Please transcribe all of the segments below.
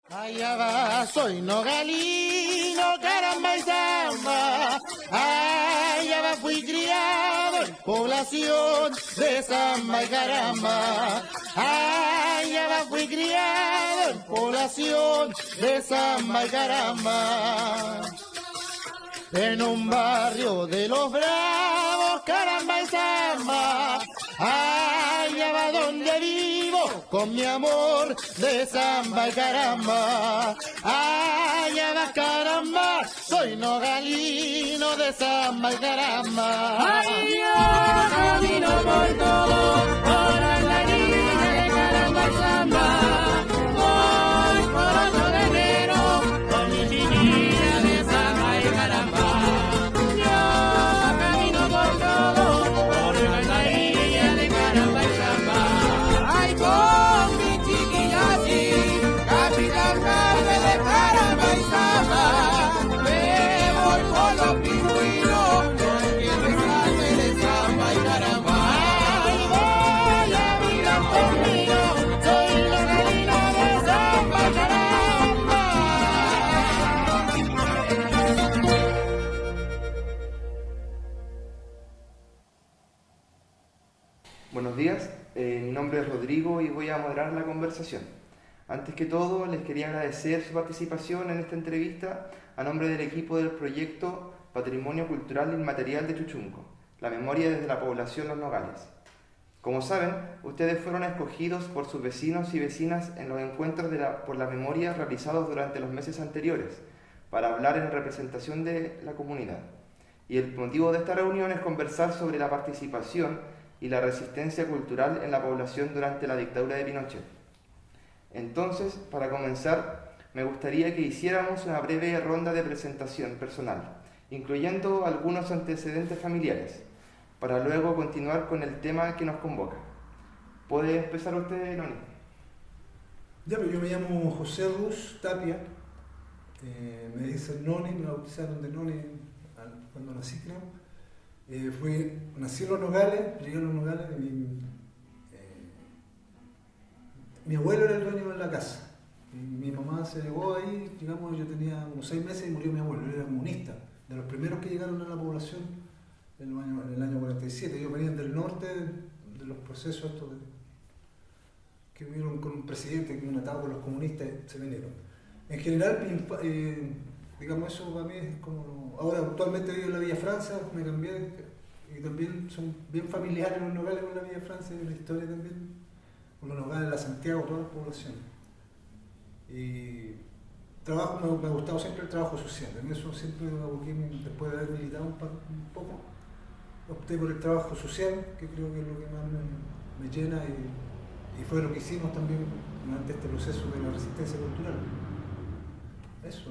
Allá va, soy nogalino, caramba y samba. Allá va, fui criado en población de samba y caramba. Allá va, fui criado en población de samba y caramba. En un barrio de los bravos, caramba y samba. Allá va donde vivo, con mi amor de samba y caramba. Allá va caramba, soy nogalino de samba y caramba. Ay, yo camino por todo, por la línea de caramba y samba. Voy por otro guerrero, con mi chiquilla de samba y caramba. Yo camino por todo, por la línea de caramba y samba. Ay, con mi chiquilla así, capitán Carmen de caramba y samba. Me voy por los pingüinos, porque me sale de samba y caramba. Ay, voy a mirar conmigo, soy nogalino de samba y caramba. Buenos días, mi nombre es Rodrigo y voy a moderar la conversación. Antes que todo, les quería agradecer su participación en esta entrevista a nombre del equipo del proyecto Patrimonio Cultural Inmaterial de Chuchunco, la memoria desde la población Los Nogales. Como saben, ustedes fueron escogidos por sus vecinos y vecinas en los encuentros por la memoria realizados durante los meses anteriores, para hablar en representación de la comunidad. Y el motivo de esta reunión es conversar sobre la participación y la resistencia cultural en la población durante la dictadura de Pinochet. Entonces, para comenzar, me gustaría que hiciéramos una breve ronda de presentación personal, incluyendo algunos antecedentes familiares, para luego continuar con el tema que nos convoca. ¿Puede empezar usted, Noni? Ya, pero yo me llamo José Ruz Tapia, me dicen Noni, me bautizaron de Noni cuando nací, creo. Nací en Los Nogales, llegué a Los Nogales y mi abuelo era el dueño de la casa. Y mi mamá se llegó ahí, digamos, yo tenía unos 6 meses y murió mi abuelo, él era comunista, de los primeros que llegaron a la población en el año 47. Ellos venían del norte, de los procesos estos que hubieron con un presidente que un atado con los comunistas, se vinieron. En general, digamos, eso para mí es como... Ahora actualmente vivo en la Villa Francia, me cambié, y también son bien familiares Los Nogales con la Villa Francia, y la historia también, con Los Nogales, la Santiago, todas las poblaciones. Y trabajo, me ha gustado siempre el trabajo social, en eso siempre me aboqué, después de haber militado un poco, opté por el trabajo social, que creo que es lo que más me llena, y fue lo que hicimos también durante este proceso de la resistencia cultural. Eso.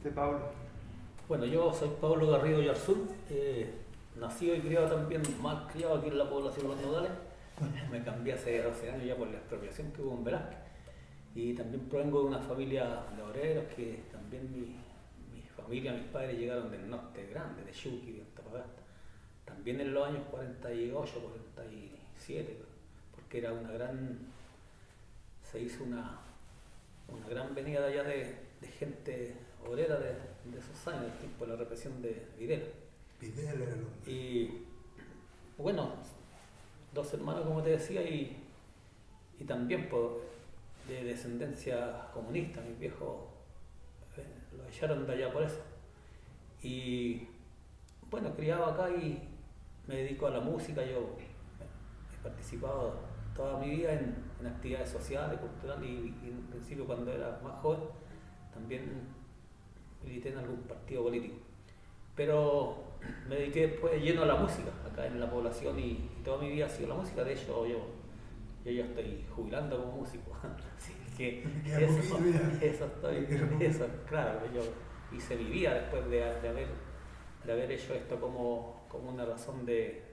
¿De Pablo? Bueno, yo soy Pablo Garrido Yarzún, nacido y criado también, más criado aquí en la población de Los Nogales. Me cambié hace 12 años ya por la expropiación que hubo en Velázquez. Y también provengo de una familia de obreros que también mi familia, mis padres llegaron del norte grande, de Chuqui, de Antofagasta. También en los años 48, 47, porque era se hizo una gran venida de allá de gente obrera de esos años, del tiempo de la represión de Videla. Videla era el hombre. Y bueno, 2 hermanos, como te decía, y también de descendencia comunista. Mis viejos lo echaron de allá por eso. Y bueno, criado acá y me dedico a la música. Yo he participado toda mi vida en actividades sociales, culturales, y en principio cuando era más joven también milité en algún partido político. Pero me dediqué después lleno a la música acá en la población, y toda mi vida ha sido la música. De hecho, yo ya estoy jubilando como músico. Así que eso, claro, yo hice mi vida después de haber hecho esto como una razón de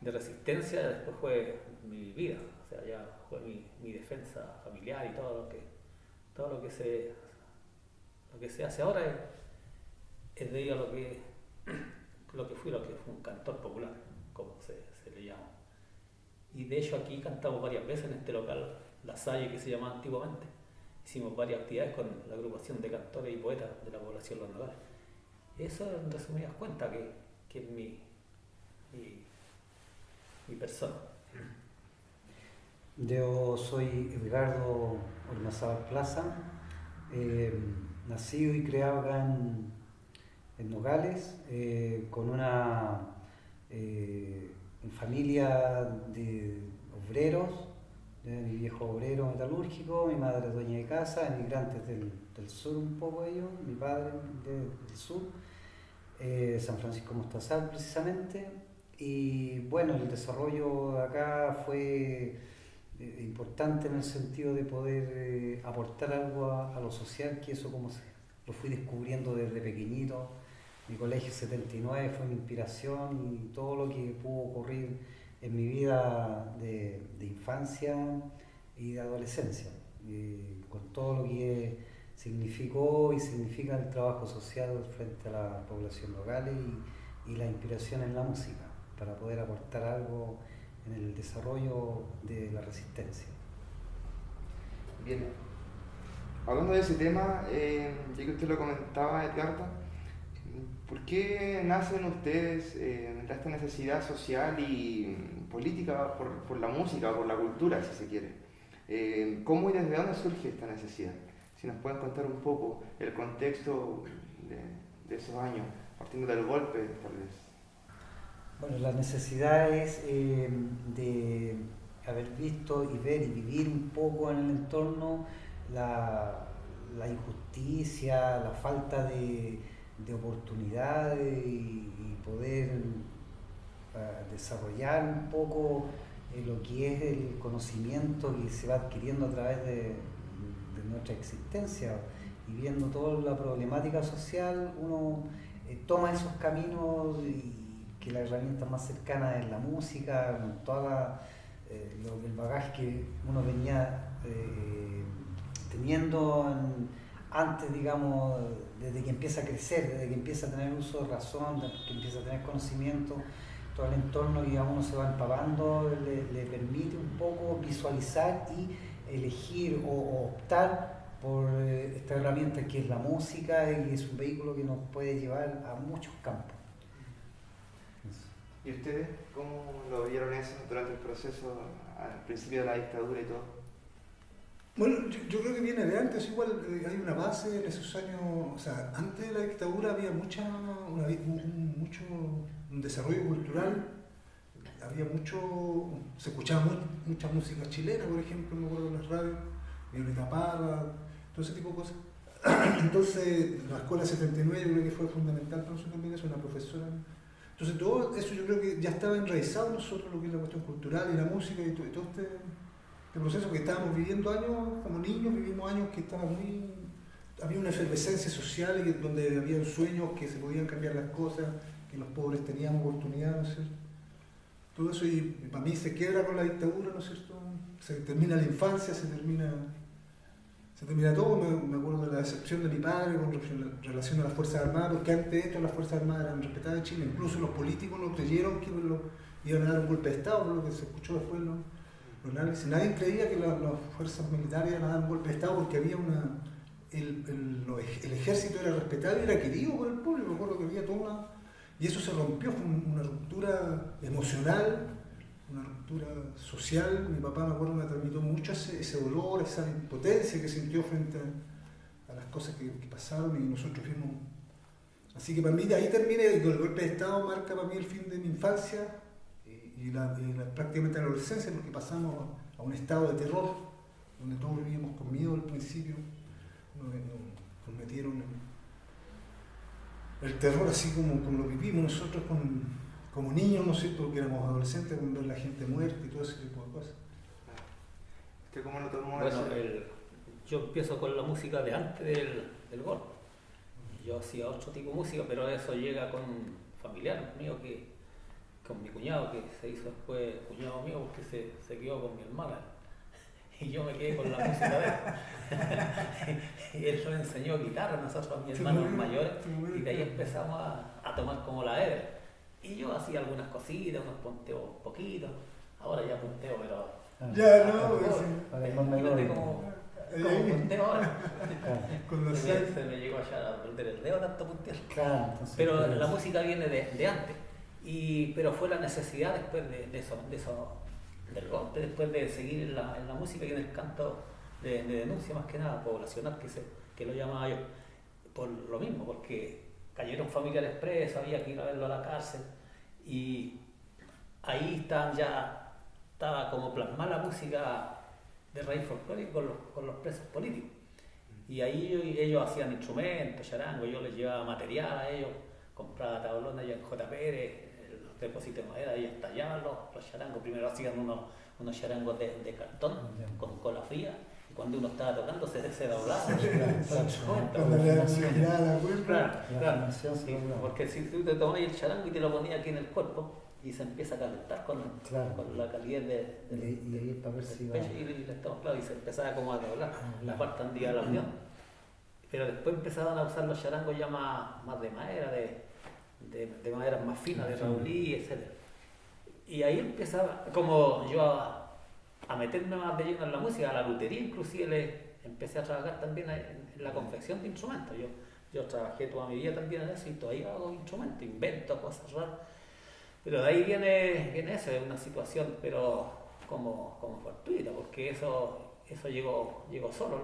resistencia. Después fue mi vida, o sea, ya fue mi defensa familiar, y todo lo que se hace ahora es debido a lo que fue un cantor popular, como se le llama. Y de hecho aquí cantamos varias veces en este local, la Salle que se llamaba antiguamente. Hicimos varias actividades con la agrupación de cantores y poetas de la población Los Nogales. Eso en resumidas cuentas que es mi persona. Yo soy Edgardo Ormazábal Plaza, nacido y criado acá en Nogales, con una familia de obreros, mi viejo obrero metalúrgico, mi madre dueña de casa, emigrantes del sur un poco ellos, mi padre del sur, San Francisco Mostazal precisamente. Y bueno, el desarrollo de acá fue importante en el sentido de poder aportar algo a lo social, que eso lo fui descubriendo desde pequeñito. Mi colegio 79 fue mi inspiración y todo lo que pudo ocurrir en mi vida de infancia y de adolescencia, con todo lo que significó y significa el trabajo social frente a la población local y la inspiración en la música, para poder aportar algo en el desarrollo de la resistencia. Bien, hablando de ese tema, ya que usted lo comentaba, Edgardo, ¿por qué nacen ustedes esta necesidad social y política por la música, por la cultura, si se quiere? ¿Cómo y desde dónde surge esta necesidad? Si nos pueden contar un poco el contexto de esos años, partiendo del golpe, tal vez. Bueno, la necesidad es de haber visto y ver y vivir un poco en el entorno la injusticia, la falta de oportunidades y poder desarrollar un poco lo que es el conocimiento que se va adquiriendo a través de nuestra existencia, y viendo toda la problemática social, uno toma esos caminos, y que la herramienta más cercana es la música, con todo el bagaje que uno venía teniendo antes, digamos, desde que empieza a crecer, desde que empieza a tener uso de razón, desde que empieza a tener conocimiento. Todo el entorno que a uno se va empapando le permite un poco visualizar y elegir o optar por esta herramienta que es la música, y es un vehículo que nos puede llevar a muchos campos. ¿Y ustedes cómo lo vieron eso durante el proceso, al principio de la dictadura y todo? Bueno, yo creo que viene de antes, igual hay una base en esos años, o sea, antes de la dictadura había un desarrollo cultural, se escuchaba mucha música chilena, por ejemplo, me acuerdo en las radios, Violeta Parra, todo ese tipo de cosas. Entonces, la Escuela 79 yo creo que fue fundamental para nosotros también, es una profesora. Entonces, todo eso yo creo que ya estaba enraizado en nosotros, lo que es la cuestión cultural y la música y todo este proceso que estábamos viviendo años, como niños, vivimos años que había una efervescencia social y donde había sueños que se podían cambiar las cosas, que los pobres teníamos oportunidad, ¿no es cierto? Todo eso, y para mí se quiebra con la dictadura, ¿no es cierto? Se termina la infancia, se termina todo. Me acuerdo de la decepción de mi padre con relación a las Fuerzas Armadas, porque antes de esto las Fuerzas Armadas eran respetadas en Chile, incluso los políticos no creyeron que iban a dar un golpe de Estado, por lo que se escuchó después, ¿no? Nadie creía que las fuerzas militares iban a dar un golpe de Estado, porque había el ejército era respetado y era querido por el público. Me acuerdo que había toda y eso se rompió, fue una ruptura emocional, una ruptura social. Mi papá, me acuerdo, me transmitió mucho ese dolor, esa impotencia que sintió frente a las cosas que pasaron, y nosotros vimos. Así que para mí de ahí termina, y el golpe de Estado marca para mí el fin de mi infancia y prácticamente la adolescencia, porque pasamos a un estado de terror, donde todos vivíamos con miedo al principio. Nos metieron el terror así como lo vivimos nosotros como niños, ¿no es cierto?, porque éramos adolescentes, con ver la gente muerta y todo ese tipo de cosas. ¿Usted cómo lo tomó? Bueno, yo empiezo con la música de antes del golpe. Yo hacía otro tipo de música, pero eso llega con familiares míos, con mi cuñado, que se hizo después cuñado mío porque se quedó con mi hermana. Y yo me quedé con la música de él. Y él nos enseñó guitarra, nosotros, mis hermanos mayores, y de ahí empezamos a tomar como la Eder. Y yo hacía algunas cositas, unos punteos poquitos. Ahora ya punteo, pero Ya, no, pues, sí. Para que no me Imagínate lo como Ahí. punteo ahora. Con los Se seis. me llegó ya a perder el dedo tanto puntear. Claro, entonces, Pero la música viene de antes. Pero fue la necesidad después de eso, del golpe, después de seguir en la música y en el canto de denuncia más que nada, poblacional, que lo llamaba yo. Por lo mismo, porque cayeron familiares presos, había que ir a verlo a la cárcel. Y ahí estaba como plasmada la música de raíz folclórica con los presos políticos. Y ahí ellos hacían instrumentos, charango, yo les llevaba material a ellos, compraba tablones allá en J. Pérez, los depósitos de madera, ellos tallaban los charangos. Primero hacían unos charangos de cartón con cola fría, y cuando uno estaba tocando se doblaba. Cuando le dan la cuerda. Claro, La claro. formación se Sí, logra. porque si tú te tomabas el charango y te lo ponías aquí en el cuerpo y se empieza a calentar con la calidez Y ahí para ver si va. y se empezaba como a doblar la parte andina de la Mm. unión. Pero después empezaban a usar los charangos ya más de madera, de maderas más finas, de raulí, etc. Y ahí empezaba como yo a meterme más de lleno en la música, a la lutería inclusive empecé a trabajar también en la confección de instrumentos. Yo trabajé toda mi vida también en eso y todavía hago instrumentos, invento cosas raras. Pero de ahí viene eso, es una situación pero como fortuita, porque eso llegó solo,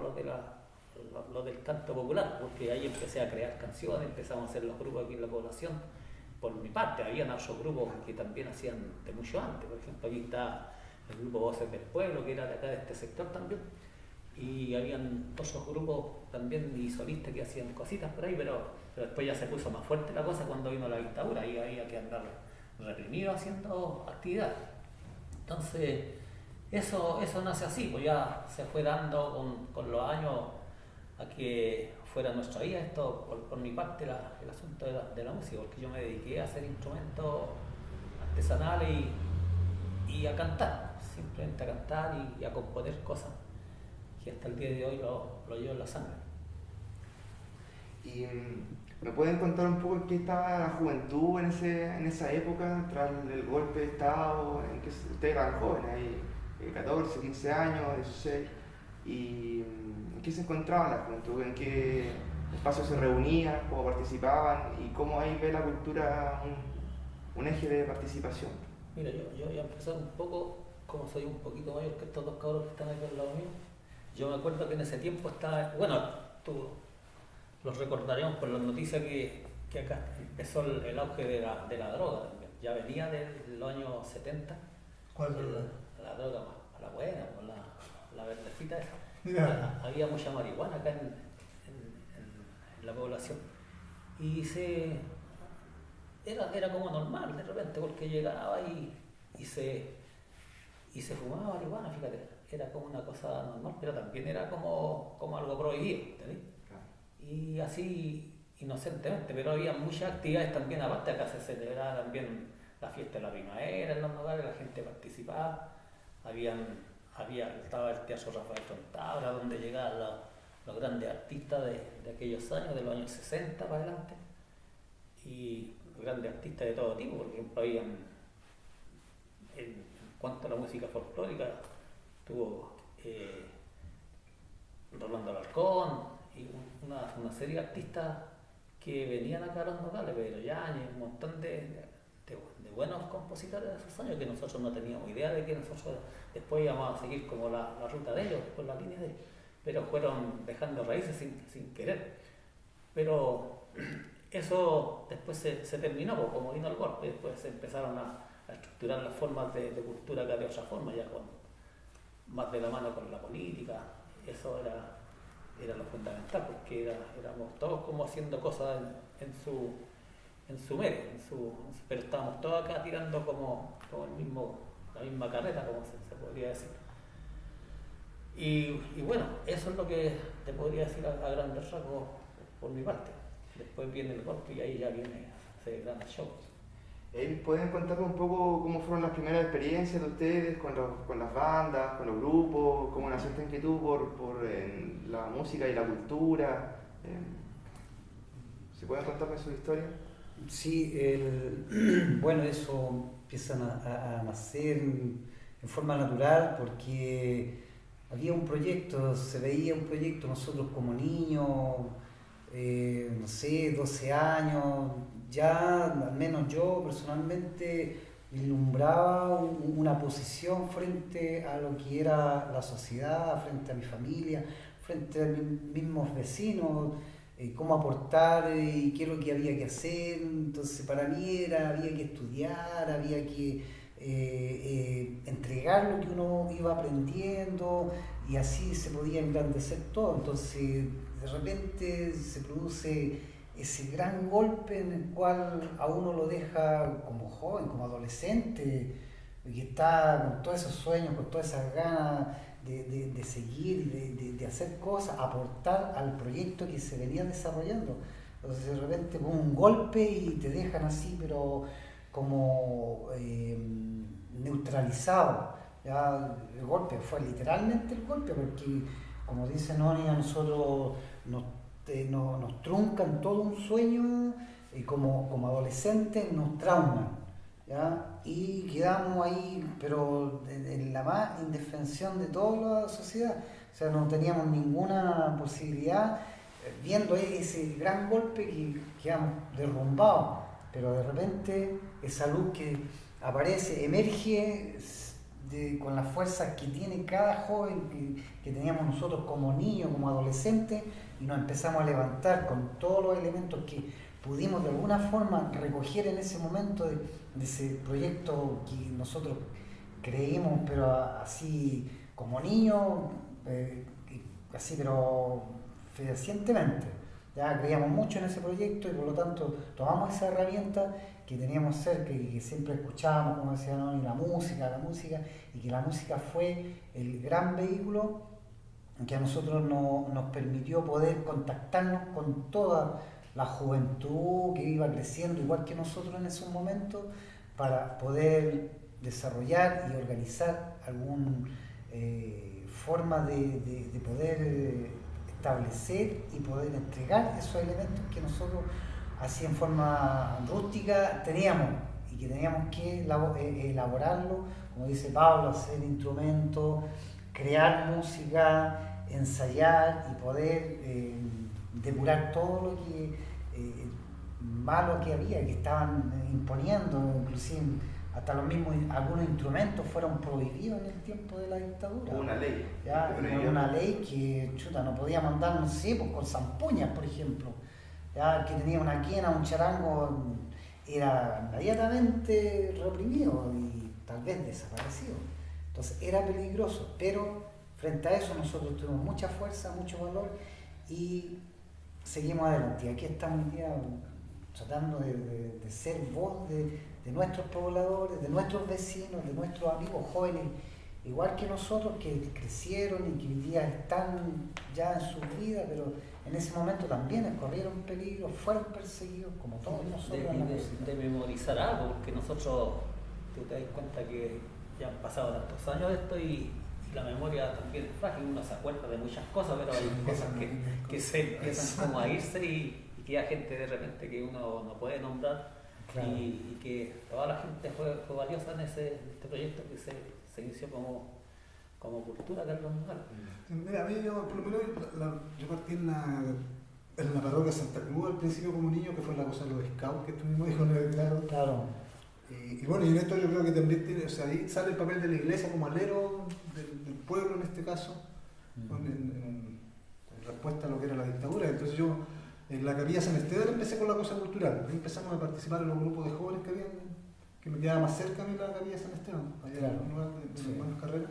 lo del canto popular, porque ahí empecé a crear canciones, empezamos a hacer los grupos aquí en la población. Por mi parte, habían otros grupos que también hacían de mucho antes, por ejemplo, aquí está el grupo Voces del Pueblo, que era de acá de este sector también, y habían otros grupos también y solistas que hacían cositas por ahí, pero después ya se puso más fuerte la cosa cuando vino la dictadura, y había que andar reprimido haciendo actividades. Entonces, eso nace así, pues ya se fue dando con los años a que fuera nuestra vida esto, por mi parte, el asunto de la música, porque yo me dediqué a hacer instrumentos artesanales y a cantar, simplemente a cantar y a componer cosas que hasta el día de hoy lo llevo en la sangre. ¿Y me pueden contar un poco en qué estaba la juventud en esa época, tras el golpe de Estado, en que ustedes eran jóvenes, ahí, 14, 15 años, 16, y en qué se encontraba la juventud, en qué espacios se reunían, cómo participaban y cómo ahí ve la cultura un eje de participación? Mira, yo voy a empezar un poco, como soy un poquito mayor que estos dos cabros que están aquí al lado mío. Yo me acuerdo que en ese tiempo estaba, bueno, tú los recordaremos por las noticias que acá empezó el auge de la droga también. Ya venía de los años 70. ¿Cuál droga? La droga más, la buena, pues la verdecita esa. Ya. Había mucha marihuana acá en la población. Y era como normal de repente, porque llegaba y se fumaba marihuana, fíjate. Era como una cosa normal, pero también era como algo prohibido, ¿entendés? Y así inocentemente, pero había muchas actividades también, aparte acá se celebraba también la fiesta de la primavera en los nogales, la gente participaba, estaba el Teatro Rafael Fontabra, donde llegaban los grandes artistas de aquellos años, de los años 60 para adelante, y grandes artistas de todo tipo, por ejemplo, en cuanto a la música folclórica, tuvo Rolando Alarcón, y una serie de artistas que venían acá a los nogales, Pedro Yáñez, un montón de buenos compositores de esos años que nosotros no teníamos idea de que nosotros después íbamos a seguir como la ruta de ellos, por la línea de ellos, pero fueron dejando raíces sin querer. Pero eso después se terminó, pues, como vino el golpe, después se empezaron a estructurar las formas de cultura acá de otra forma, ya más de la mano con la política. Eso era lo fundamental, porque éramos todos como haciendo cosas en su medio, pero estábamos todos acá tirando como la misma carrera, como se podría decir. Y bueno, eso es lo que te podría decir a grandes rasgos por mi parte. Después viene el golpe y ahí ya viene ese gran show. ¿Pueden contarme un poco cómo fueron las primeras experiencias de ustedes con las bandas, con los grupos? ¿Cómo nació esta inquietud por la música y la cultura? ¿Se pueden contarme su historia? Sí, bueno, eso empiezan a nacer en forma natural, porque había un proyecto, se veía un proyecto, nosotros como niños, no sé, 12 años, ya al menos yo personalmente vislumbraba una posición frente a lo que era la sociedad, frente a mi familia, frente a mis mismos vecinos, cómo aportar y qué es lo que había que hacer. Entonces para mí había que estudiar, había que entregar lo que uno iba aprendiendo y así se podía engrandecer todo. Entonces de repente se produce ese gran golpe en el cual a uno lo deja como joven, como adolescente, que está con todos esos sueños, con todas esas ganas de seguir, de hacer cosas, aportar al proyecto que se venía desarrollando. Entonces de repente un golpe y te dejan así, pero como neutralizado. Ya el golpe fue literalmente el golpe, porque como dice Noni, a nosotros nos truncan todo un sueño y como adolescentes nos trauman, ¿ya? Y quedamos ahí, pero en la más indefensión de toda la sociedad. O sea, no teníamos ninguna posibilidad, viendo ese gran golpe que quedamos derrumbados, pero de repente esa luz que aparece, emerge con las fuerzas que tiene cada joven que teníamos nosotros como niños, como adolescentes, y nos empezamos a levantar con todos los elementos que pudimos de alguna forma recoger en ese momento de ese proyecto que nosotros creímos, pero así como niños, así pero fehacientemente. Ya creíamos mucho en ese proyecto y por lo tanto tomamos esa herramienta que teníamos cerca y que siempre escuchábamos, como decía Noni, la música, y que la música fue el gran vehículo que a nosotros nos permitió poder contactarnos con toda la juventud que iba creciendo igual que nosotros en esos momentos, para poder desarrollar y organizar alguna forma de poder establecer y poder entregar esos elementos que nosotros así en forma rústica teníamos y que teníamos que elaborarlo, como dice Pablo, hacer instrumentos, crear música, ensayar y poder depurar todo lo que malo que había, que estaban imponiendo, inclusive hasta los mismos, algunos instrumentos fueron prohibidos en el tiempo de la dictadura. Hubo una ley. Ya, una ley que, chuta, no podía mandar, no sé, pues con zampuñas, por ejemplo. Ya, que tenía una quena, un charango, era inmediatamente reprimido y tal vez desaparecido. Entonces era peligroso, pero frente a eso nosotros tuvimos mucha fuerza, mucho valor y seguimos adelante. Y aquí estamos hoy día tratando de ser voz de nuestros pobladores, de nuestros vecinos, de nuestros amigos jóvenes, igual que nosotros, que crecieron y que hoy día están ya en sus vidas, pero en ese momento también corrieron peligro, fueron perseguidos, como todos nosotros. De memorizar algo, porque nosotros, tú te das cuenta que ya han pasado tantos años de esto y la memoria también es frágil, uno se acuerda de muchas cosas, pero hay cosas que se empiezan como a irse y queda gente de repente que uno no puede nombrar. Claro. Y que toda la gente fue valiosa en este proyecto que se inició como cultura carnaval. Mira, a mí por lo menos yo partí en la parroquia Santa Cruz al principio como niño, que fue la cosa de los scouts que estuvimos ahí con el claro. Y bueno, y en esto yo creo que también tiene, o sea, ahí sale el papel de la iglesia como alero del pueblo en este caso, en respuesta a lo que era la dictadura. Entonces yo en la Capilla San Esteban empecé con la cosa cultural. Ahí empezamos a participar en los grupos de jóvenes que me quedaba más cerca a mí la Capilla San Esteban, allá en el lugar de las buenas carreras.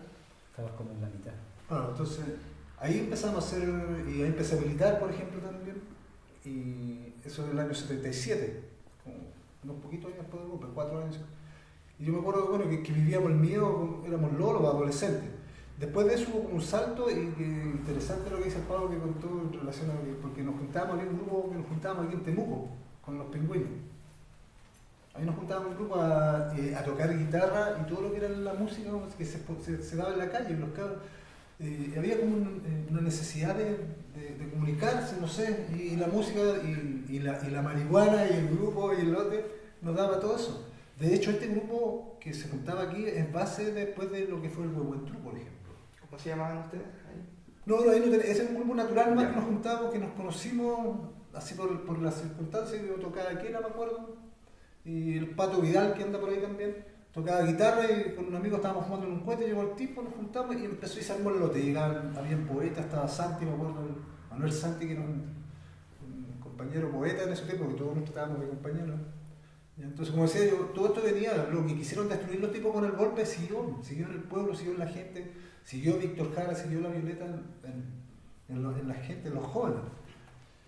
Estabas como en la mitad. Bueno, entonces ahí empezamos a hacer, y ahí empecé a militar, por ejemplo, también, y eso en el año 77, como unos poquitos años después del golpe, 4 años. Y yo me acuerdo bueno, que vivíamos el miedo, éramos lolos, adolescentes. Después de eso hubo como un salto, y que interesante lo que dice el Pablo que contó en relación a porque nos juntábamos, había un grupo que nos juntábamos aquí en Temuco, con los pingüinos. Ahí nos juntábamos en grupo a tocar guitarra y todo lo que era la música que se daba en la calle, en los cabros. Había como una necesidad de comunicarse, no sé, y la música y la marihuana y el grupo y el lote nos daba todo eso. De hecho, este grupo que se juntaba aquí es base después de lo que fue el Huehuentrú, por ejemplo. ¿Cómo se llamaban ustedes ahí? No, ahí no ese es un grupo natural más que nos juntamos, que nos conocimos así por las circunstancias. Yo tocaba quena, me acuerdo, y el Pato Vidal, que anda por ahí también, tocaba guitarra, y con un amigo estábamos fumando en un cohete, llegó el tipo, nos juntamos y empezó a irse al lote. Llegaban, habían poetas, estaba Santi, me acuerdo, Manuel Santi, que era un compañero poeta en ese tiempo, que todos nos tratábamos de compañeros. Y entonces, como decía yo, todo esto venía, lo que quisieron destruir los tipos con el golpe siguió en el pueblo, siguió en la gente, siguió Víctor Jara, siguió la Violeta en la gente, en los jóvenes.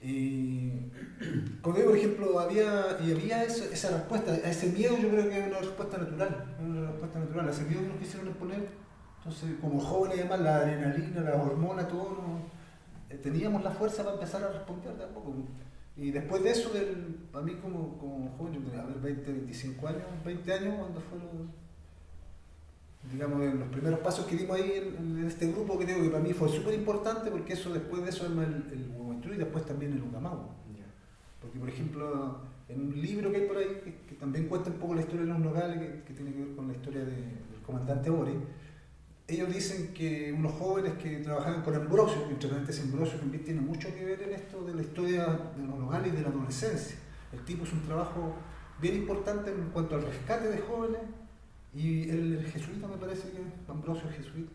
Y como digo, por ejemplo, había esa respuesta, a ese miedo. Yo creo que es una respuesta natural, a ese miedo que nos quisieron imponer. Entonces, como jóvenes, además, la adrenalina, la hormona, todo, teníamos la fuerza para empezar a responder tampoco. Y después de eso, a mí como joven, yo tenía 25 años, 20 años, cuando fueron, digamos, los primeros pasos que dimos ahí en este grupo, que digo que para mí fue súper importante, porque eso, después de eso, el Huehuentrú y después también el Ucamagu. Porque, por ejemplo, en un libro que hay por ahí, que también cuenta un poco la historia de los nogales, que tiene que ver con la historia del comandante Ori, ellos dicen que unos jóvenes que trabajaban con Ambrosio, que entre paréntesis Ambrosio también tiene mucho que ver en esto de la historia de los nogales y de la adolescencia. El tipo es un trabajo bien importante en cuanto al rescate de jóvenes, y el jesuita, me parece que Ambrosio es jesuita,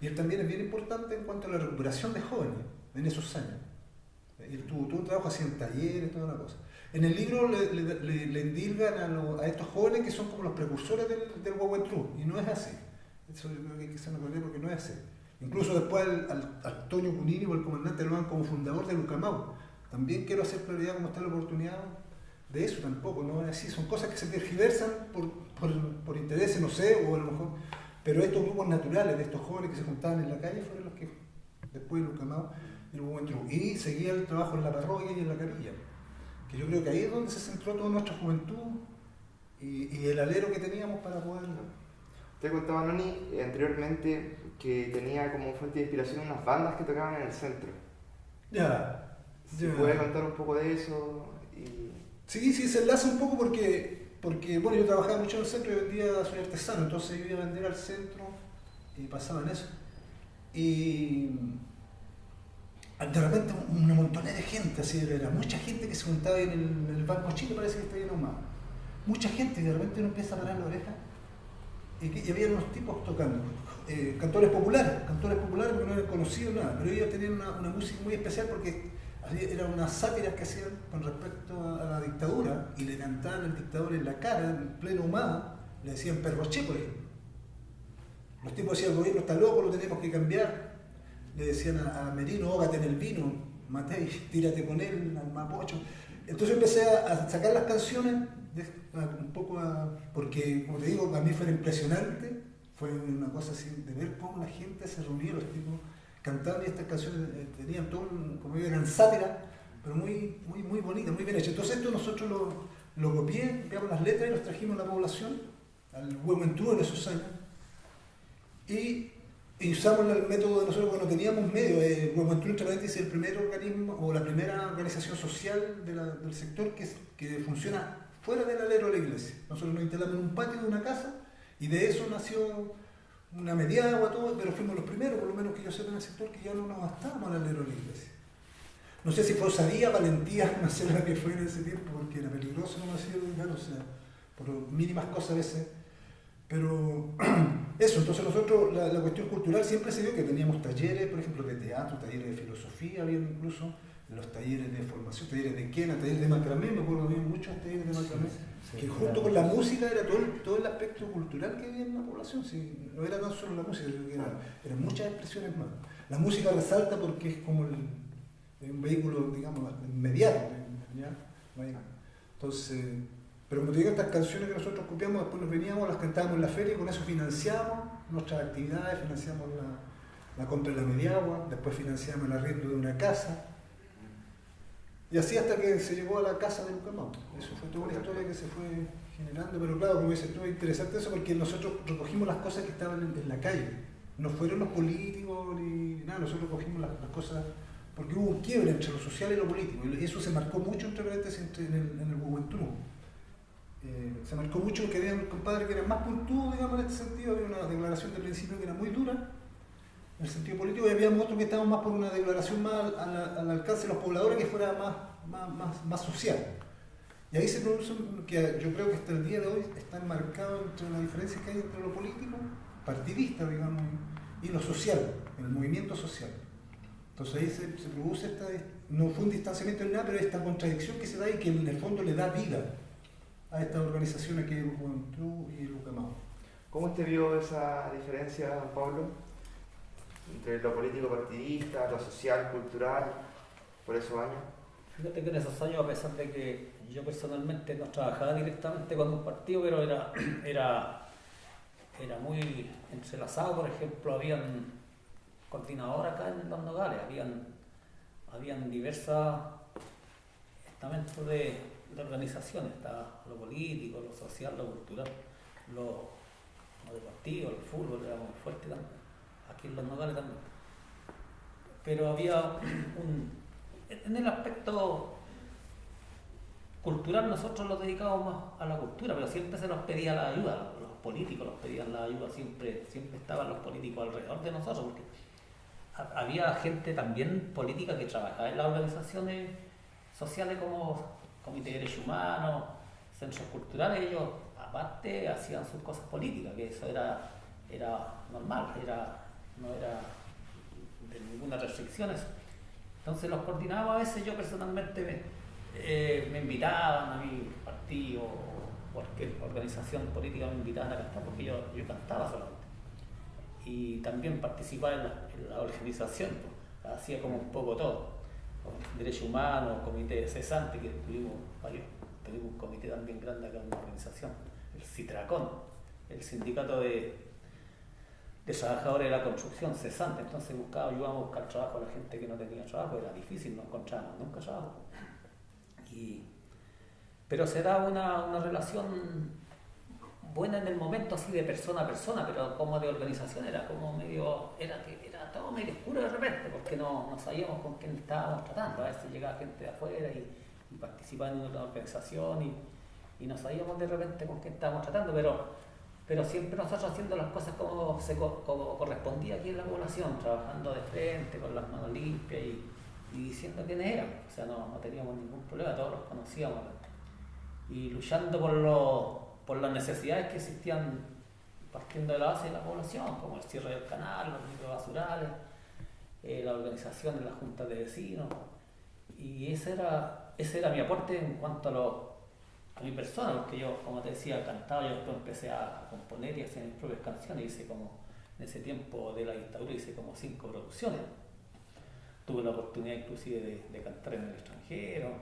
y él también es bien importante en cuanto a la recuperación de jóvenes en esos años. Y él tuvo un trabajo así en talleres, toda una cosa. En el libro le endilgan a estos jóvenes que son como los precursores del Huehuentrú, y no es así. Eso yo creo que hay que se me acuerde, porque no es así. Incluso después al Toño Cunini o el comandante lo dan como fundador del Ucamagu. También quiero hacer claridad cómo está la oportunidad de eso, tampoco, no es así. Son cosas que se tergiversan por intereses, no sé, o a lo mejor. Pero estos grupos naturales de estos jóvenes que se juntaban en la calle fueron los que después del Ucamagu y el Huehuentrú. Y seguía el trabajo en la parroquia y en la capilla. Que yo creo que ahí es donde se centró toda nuestra juventud y el alero que teníamos para poder. Te contaba, Noni, anteriormente que tenía como fuente de inspiración unas bandas que tocaban en el centro. ¿Puedes contar un poco de eso? Sí, se enlaza un poco porque bueno, yo trabajaba mucho en el centro y hoy en día soy artesano, entonces yo iba a vender al centro y pasaba en eso. Y de repente una montonera de gente, así era mucha gente que se juntaba ahí en el Banco Chile, parece que está lleno más. Mucha gente, y de repente uno empieza a parar la oreja. Y había unos tipos tocando, cantores populares, porque no eran conocidos nada, pero ellos tenían una música muy especial porque eran unas sátiras que hacían con respecto a la dictadura, y le cantaban al dictador en la cara, en pleno humada, le decían perroché, por ejemplo. Los tipos decían: el gobierno está loco, lo tenemos que cambiar. Le decían a Merino: ógate en el vino, Matei, tírate con él, al Mapocho. Entonces empecé a sacar las canciones, un poco porque, como te digo, a mí fue impresionante, fue una cosa así de ver cómo la gente se reunía, los tipos cantaban, y estas canciones tenían todo, como digo, eran sátiras, pero muy bonitas, muy bien hechas. Entonces esto nosotros lo copiamos las letras y los trajimos a la población, al Huehuentrú en esos años, y usamos el método de nosotros cuando teníamos medio. Huehuentrú, entre paréntesis, es el primer organismo o la primera organización social del sector que funciona fuera del alero de la iglesia. Nosotros nos instalamos en un patio de una casa y de eso nació una media agua, todo, pero fuimos los primeros, por lo menos que yo sé, en el sector, que ya no nos gastábamos al alero de la iglesia. No sé si fue osadía, valentía, no sé lo que fue en ese tiempo, porque era peligroso, no me hacía claro, o sea, por mínimas cosas a veces. Pero eso, entonces nosotros, la cuestión cultural siempre se dio que teníamos talleres, por ejemplo, de teatro, talleres de filosofía, había incluso los talleres de formación, talleres de quena, talleres de macramé, me acuerdo, había muchos talleres de macramé, que junto con la música era todo el aspecto cultural que había en la población. Sí, no era tan solo la música, eran muchas expresiones más. La música resalta porque es como un vehículo, digamos, inmediato, ¿ya? Entonces, pero como te digo, estas canciones que nosotros copiamos, después nos veníamos, las cantábamos en la feria y con eso financiamos nuestras actividades, financiamos la compra de la media agua, después financiamos el arriendo de una casa. Y así hasta que se llegó a la casa de Ucamagu. Eso fue toda una historia que se fue generando, pero claro, como dices tú, es interesante eso porque nosotros recogimos las cosas que estaban en la calle. No fueron los políticos ni nada, nosotros recogimos las cosas porque hubo un quiebre entre lo social y lo político. Y eso se marcó mucho entre paréntesis en el Huehuentrú. se marcó mucho que había un compadre que era más puntudo, digamos, en este sentido. Había una declaración de principio que era muy dura en el sentido político, y había otros que estaban más por una declaración más al alcance de los pobladores, que fuera más social. Y ahí se produce que yo creo que hasta el día de hoy está enmarcado entre la diferencia que hay entre lo político, partidista, digamos, y lo social, el movimiento social. Entonces ahí se produce no fue un distanciamiento ni nada, pero esta contradicción que se da y que en el fondo le da vida a estas organizaciones que es el Juventud y el Ucamao. ¿Cómo usted vio esa diferencia, don Pablo, entre lo político partidista, lo social, cultural, por esos años? Fíjate que en esos años, a pesar de que yo personalmente no trabajaba directamente con un partido, pero era muy entrelazado. Por ejemplo, habían coordinadores acá en Los Nogales, habían diversos estamentos de organizaciones, estaba lo político, lo social, lo cultural, lo deportivo, el fútbol era muy fuerte también, aquí en Los Nogales también. Pero había en el aspecto cultural nosotros nos dedicábamos más a la cultura, pero siempre se nos pedía la ayuda, los políticos nos pedían la ayuda, siempre estaban los políticos alrededor de nosotros, porque había gente también política que trabajaba en las organizaciones sociales como Comité de Derechos Humanos, centros culturales. Ellos aparte hacían sus cosas políticas, que eso era normal, no era de ninguna restricción eso. Entonces los coordinaba. A veces yo personalmente me invitaban a mi partido, porque organización política me invitaban a cantar, porque yo cantaba solamente. Y también participaba en la organización, pues, hacía como un poco todo. Derechos Humanos, comité cesante, que tuvimos un comité también grande acá en la organización, el Citracón, el sindicato de trabajadores de la construcción cesante. Entonces ayudábamos a buscar trabajo a la gente que no tenía trabajo, era difícil, no encontrábamos nunca trabajo. Pero se da una relación buena en el momento, así de persona a persona, pero como de organización era como era todo medio oscuro de repente, porque no sabíamos con quién estábamos tratando. A veces llegaba gente de afuera y participaba en una organización y no sabíamos de repente con quién estábamos tratando, pero siempre nosotros haciendo las cosas como correspondía aquí en la población, trabajando de frente, con las manos limpias y diciendo quiénes eran. O sea, no teníamos ningún problema, todos los conocíamos. Y luchando por las necesidades que existían partiendo de la base de la población, como el cierre del canal, los microbasurales, la organización de las juntas de vecinos. Y ese era mi aporte en cuanto a mi persona, porque yo, como te decía, cantaba. Yo después empecé a componer y hacer mis propias canciones. Hice como, en ese tiempo de la dictadura, hice como 5 producciones. Tuve la oportunidad inclusive de cantar en el extranjero.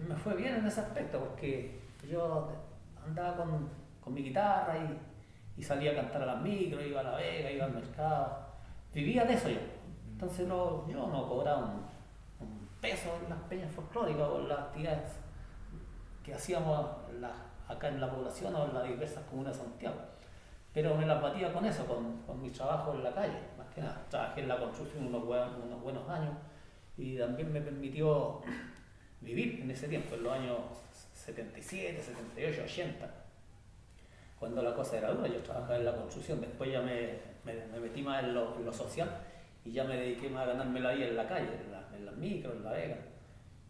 Me fue bien en ese aspecto, porque yo andaba con mi guitarra y salía a cantar a las micros, iba a La Vega, iba al mercado, vivía de eso yo. Entonces yo no cobraba un peso en las peñas folclóricas o en las actividades que hacíamos acá en la población o en las diversas comunas de Santiago, pero me las batía con eso, con mi trabajo en la calle. Más que nada, trabajé en la construcción unos buenos años y también me permitió vivir en ese tiempo, en los años 77, 78, 80, cuando la cosa era dura. Yo trabajaba en la construcción, después ya me metí más en lo social y ya me dediqué más a ganarme la vida en la calle, en las micros, en La Vega.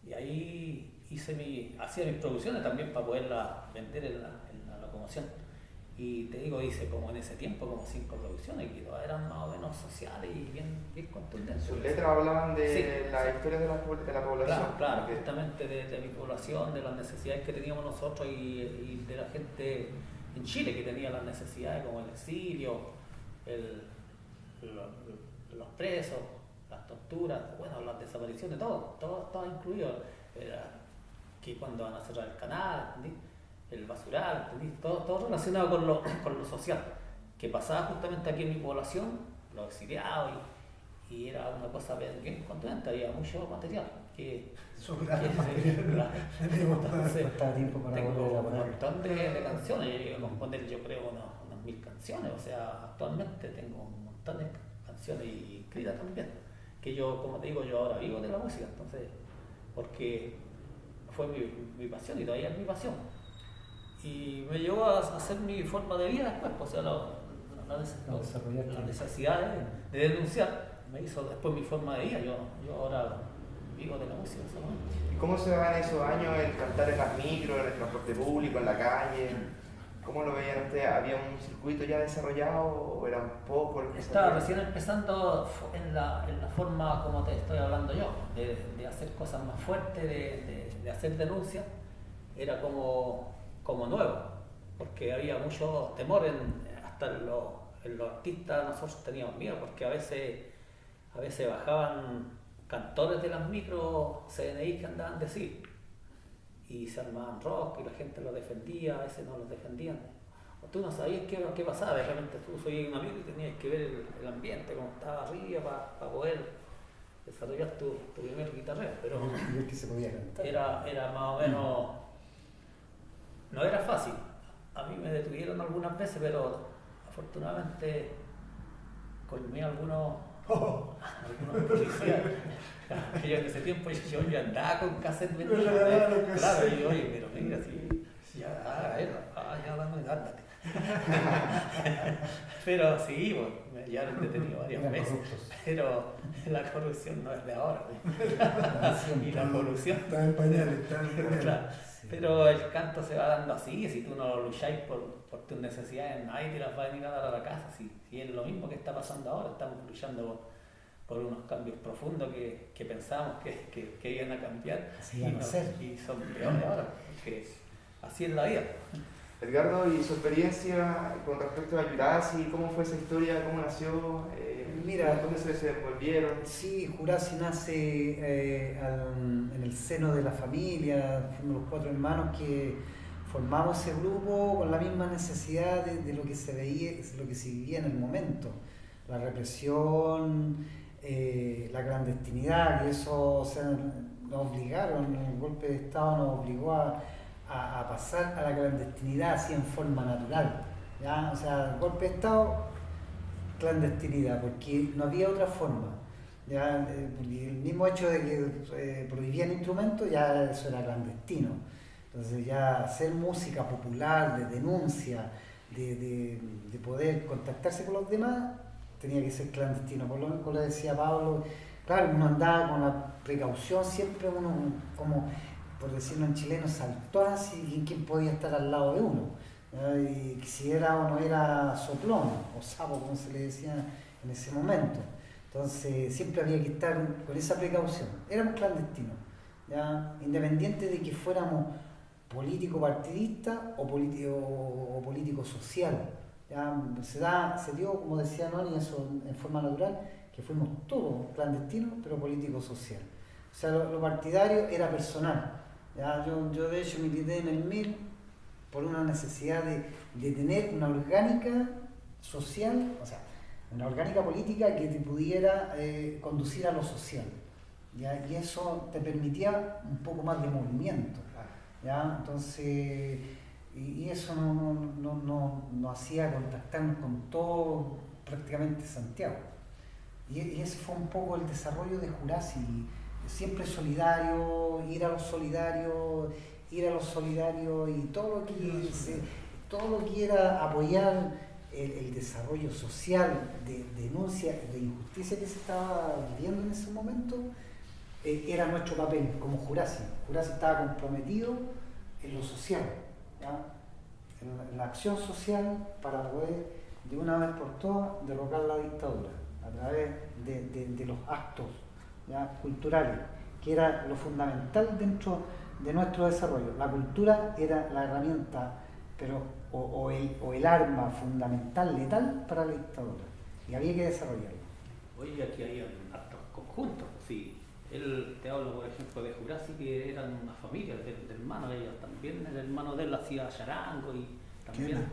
Y ahí hacía mis producciones también para poderlas vender en la locomoción. Y te digo, hice como en ese tiempo como 5 producciones que todas eran más o menos sociales y bien contundentes. Sus letras hablaban de las historias de la población. Claro, justamente de mi población, de las necesidades que teníamos nosotros y de la gente en Chile que tenía las necesidades, como el exilio, los presos, las torturas, bueno, las desapariciones, todo incluido. Que cuando van a cerrar el canal, ¿entendí? El basural, ¿entendí? Todo relacionado con lo social, que pasaba justamente aquí en mi población, los exiliados, y era una cosa bien contundente. Había mucho material faltaba tiempo para tengo volver a un poner. montón de canciones. Yo llegué a componer, yo creo, unas 1000 canciones. O sea, actualmente tengo un montón de canciones y escritas también, que yo, como te digo, yo ahora vivo de la música, entonces, porque fue mi pasión y todavía es mi pasión. y me llevó a hacer mi forma de vida después, pues, o sea, la necesidad de denunciar me hizo después mi forma de vida. Yo ahora vivo de la música. ¿Sabes? ¿Cómo se van esos años el cantar en las micros, en el transporte público, en la calle? ¿Cómo lo veían ustedes? ¿Había un circuito ya desarrollado o eran pocos los que Estaba salían? recién empezando en la forma como te estoy hablando yo, de hacer cosas más fuertes, de hacer denuncias. Era como nuevo, porque había mucho temor, hasta en los artistas. Nosotros teníamos miedo, porque a veces bajaban cantores de las micros CNI que andaban de sí, y se armaban rock y la gente los defendía, a veces no los defendían. O tú no sabías qué pasaba, de repente tú soy un amigo y tenías que ver el ambiente, cómo estaba arriba para poder desarrollar tu primer guitarrero. Pero que se podía cantar. era más o menos, no era fácil. A mí me detuvieron algunas veces, pero afortunadamente colmé algunos policías. Yo en ese tiempo yo andaba con cassette vendido. Claro, y yo, oye, pero venga, si ya dame, ándate. Pero sí, pues, ya lo he detenido varias veces. Pero la corrupción no es de ahora. Y la corrupción. Está en pañales, Claro. Pero el canto se va dando así, si tú no lucháis por tus necesidades, nadie te las va a venir a dar a la casa. Si es lo mismo que está pasando ahora, estamos luchando por unos cambios profundos que pensábamos que iban a cambiar, y son peores ahora, porque así es la vida. Edgardo, ¿y su experiencia con respecto a Jurasi? ¿Cómo fue esa historia? ¿Cómo nació? Mira, ¿Dónde se desenvolvieron? Sí, Jurasi nace en el seno de la familia. Fuimos los 4 hermanos que formamos ese grupo con la misma necesidad de lo que se veía, lo que se vivía en el momento. La represión, la clandestinidad, y eso, o sea, nos obligaron, el golpe de Estado nos obligó a pasar a la clandestinidad así en forma natural, ¿ya? O sea, el golpe de Estado, clandestinidad, porque no había otra forma, ¿ya? Porque el mismo hecho de que prohibían instrumentos, ya eso era clandestino. Entonces ya hacer música popular, de denuncia, de poder contactarse con los demás, tenía que ser clandestino. Por lo menos, como le decía Pablo, claro, uno andaba con la precaución, siempre uno, como por decirlo en chileno, saltó así quién podía estar al lado de uno, y si era o no era soplón o sapo, como se le decía en ese momento. Entonces siempre había que estar con esa precaución. Éramos clandestinos, ¿ya? Independiente de que fuéramos político partidista o político social. Ya se dio, como decía Noni, eso en forma natural, que fuimos todos clandestinos, pero político social. O sea, lo partidario era personal. Ya, yo de hecho milité en el MIR por una necesidad de tener una orgánica social, o sea, una orgánica política que te pudiera conducir a lo social, ¿ya? Y eso te permitía un poco más de movimiento, ¿ya? Entonces, y eso nos hacía contactarnos con todo prácticamente Santiago. Y ese fue un poco el desarrollo de Jurasi, siempre solidario, ir a los solidarios y todo lo que era apoyar el desarrollo social, de denuncia, de injusticia que se estaba viviendo en ese momento, era nuestro papel como Jurasi. Jurasi estaba comprometido en lo social, ¿ya? En la acción social, para poder de una vez por todas derrocar la dictadura a través de los actos, ¿ya? Culturales, que era lo fundamental dentro de nuestro desarrollo. La cultura era la herramienta, pero o el arma fundamental, letal para la dictadura, y había que desarrollarlo. Oye, aquí hay actos conjuntos, sí. Te hablo, por ejemplo, de Jurasi, que eran una familia de hermanos. Ellos también, el hermano de él hacía charango y también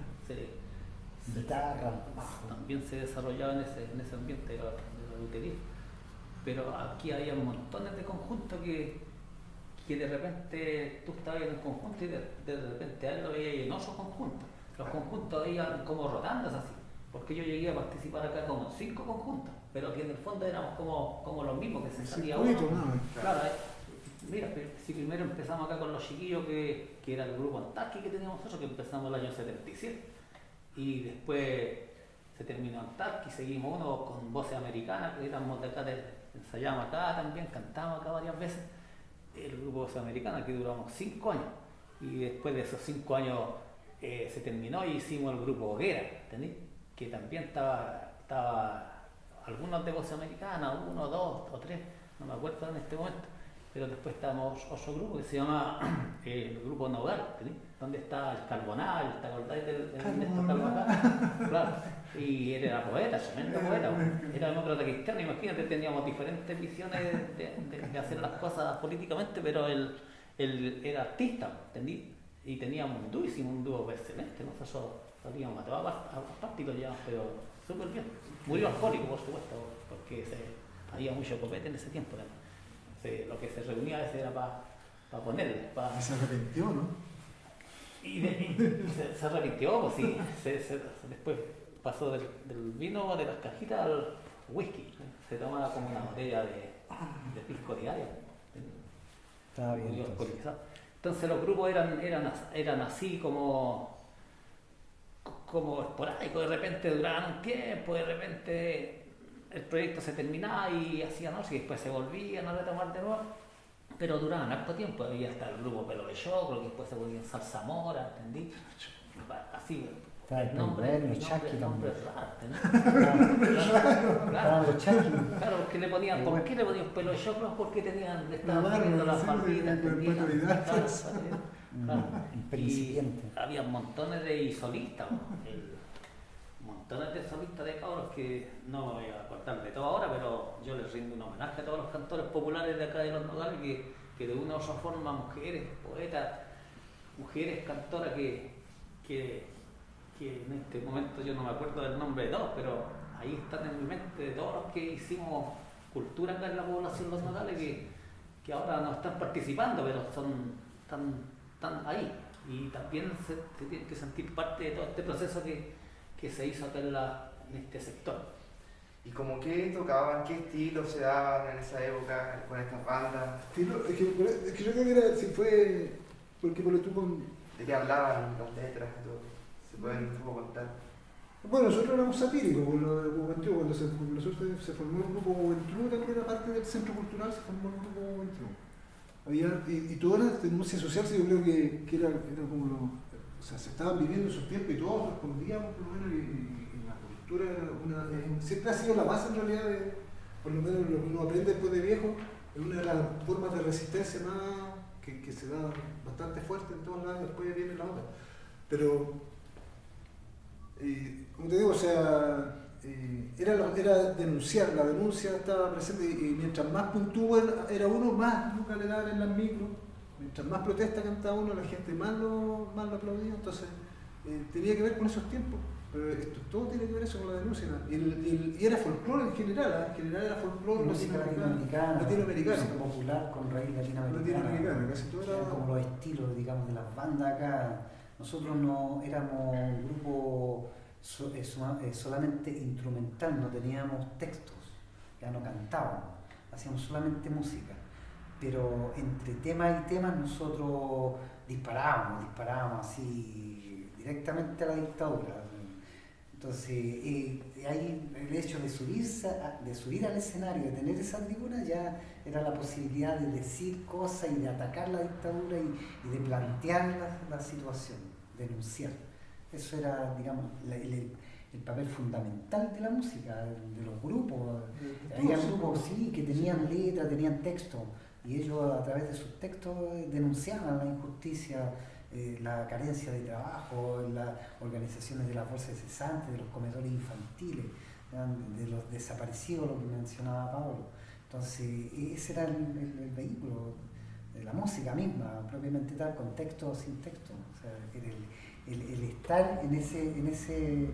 también se desarrollaba en ese ambiente de la lutería. Pero aquí había montones de conjuntos que de repente tú estabas en un conjunto y de repente a él lo veías en otro conjunto. Los conjuntos iban como rotándose así, porque yo llegué a participar acá como 5 conjuntos, pero que en el fondo éramos como los mismos, que se salía uno. Claro, Mira, si primero empezamos acá con los chiquillos, que era el grupo Antaki que teníamos nosotros, que empezamos el año 77. Y después se terminó Antaki, seguimos uno con voces americanas, que éramos de acá, ensayamos acá también, cantamos acá varias veces. El grupo Voces Americanas, que duramos 5 años. Y después de esos 5 años se terminó y hicimos el grupo Hoguera, ¿entendí? Que también estaba algunos de Voces Americanas, 1, 2 o 3, no me acuerdo en este momento. Pero después estábamos otro grupo que se llama el grupo Nogal, ¿sí? Donde está el Carbonal, ¿te acordáis del Ernesto Carbonal? Claro, y él era poeta, tremendo poeta, era demócrata cristiano, imagínate, teníamos diferentes visiones de hacer las cosas políticamente, pero él era artista, ¿entendí? Y teníamos un dúo, hicimos un dúo excelente, nosotros salíamos a todas partes y lo llevamos, pero súper bien. Murió alcohólico, por supuesto, porque había mucho copete en ese tiempo también. Lo que se reunía a veces era para ponerle. Y se arrepintió, ¿no? Y se arrepintió, pues sí. Después pasó del vino de las cajitas al whisky. Se tomaba como una botella de pisco diario. Estaba bien. Muy alcoholizado. Entonces los grupos eran así como esporádicos, de repente duraban un tiempo, de repente el proyecto se terminaba y hacían otros y después se volvían a retomar de nuevo, pero duraban harto tiempo. Había hasta el grupo Pelo de Choclo, que después se volvían Salsa Mora, ¿entendí? Así, el nombre es raro, claro, porque le ponían, ¿por qué le ponían Pelo de Choclo? Porque estaban poniendo las barbitas, y había montones de solistas, montones de solistas de cabros que no me voy a cortar de todo ahora, pero yo les rindo un homenaje a todos los cantores populares de acá de Los Nogales que de una u otra forma, mujeres, poetas, mujeres cantoras que en este momento yo no me acuerdo del nombre de todos, pero ahí están en mi mente de todos los que hicimos cultura acá en la población Los Nogales que ahora no están participando, pero están ahí y también se tienen que sentir parte de todo este proceso que se hizo acá en este sector. ¿Y como qué tocaban, qué estilos se daban en esa época con estas bandas? Es que yo creo que era, si fue, porque por tú con... ¿De qué hablaban las letras y todo? ¿Se pueden un poco contar? Bueno, nosotros éramos satíricos, cuando se formó el grupo Juventud, también era parte del Centro Cultural, se formó el grupo Juventud. Y todo era de música social, yo creo que era como o sea, se estaban viviendo esos tiempos y todos respondíamos, por lo menos, y la cultura era siempre ha sido la base en realidad, por lo menos lo que uno aprende después de viejo, es una de las formas de resistencia más que se da bastante fuerte en todos lados, después viene la otra. Pero, como te digo, o sea, era denunciar, la denuncia estaba presente y mientras más puntúo era uno, más nunca le daban en las micros. Mientras más protesta cantaba uno, la gente más lo aplaudía, entonces tenía que ver con esos tiempos, pero todo tiene que ver eso con la denuncia, y era folclore en general era folclore latinoamericano, música popular con raíz latinoamericana, casi todo era como los estilos, digamos, de las bandas acá. Nosotros no éramos un grupo solamente instrumental, no teníamos textos, ya no cantábamos, hacíamos solamente música. Pero entre temas y temas nosotros disparábamos así directamente a la dictadura. Entonces, ahí el hecho de subir al escenario, de tener esa tribuna, ya era la posibilidad de decir cosas y de atacar la dictadura y de plantear la situación, denunciar. Eso era, digamos, el papel fundamental de la música, de los grupos. Había grupos, sí, que tenían letra, tenían texto. Y ellos a través de sus textos denunciaban la injusticia, la carencia de trabajo, las organizaciones de las bolsas cesantes, de los comedores infantiles, de los desaparecidos, lo que mencionaba Pablo. Entonces ese era el vehículo de la música misma, propiamente tal, con texto o sin texto. O sea, el estar en ese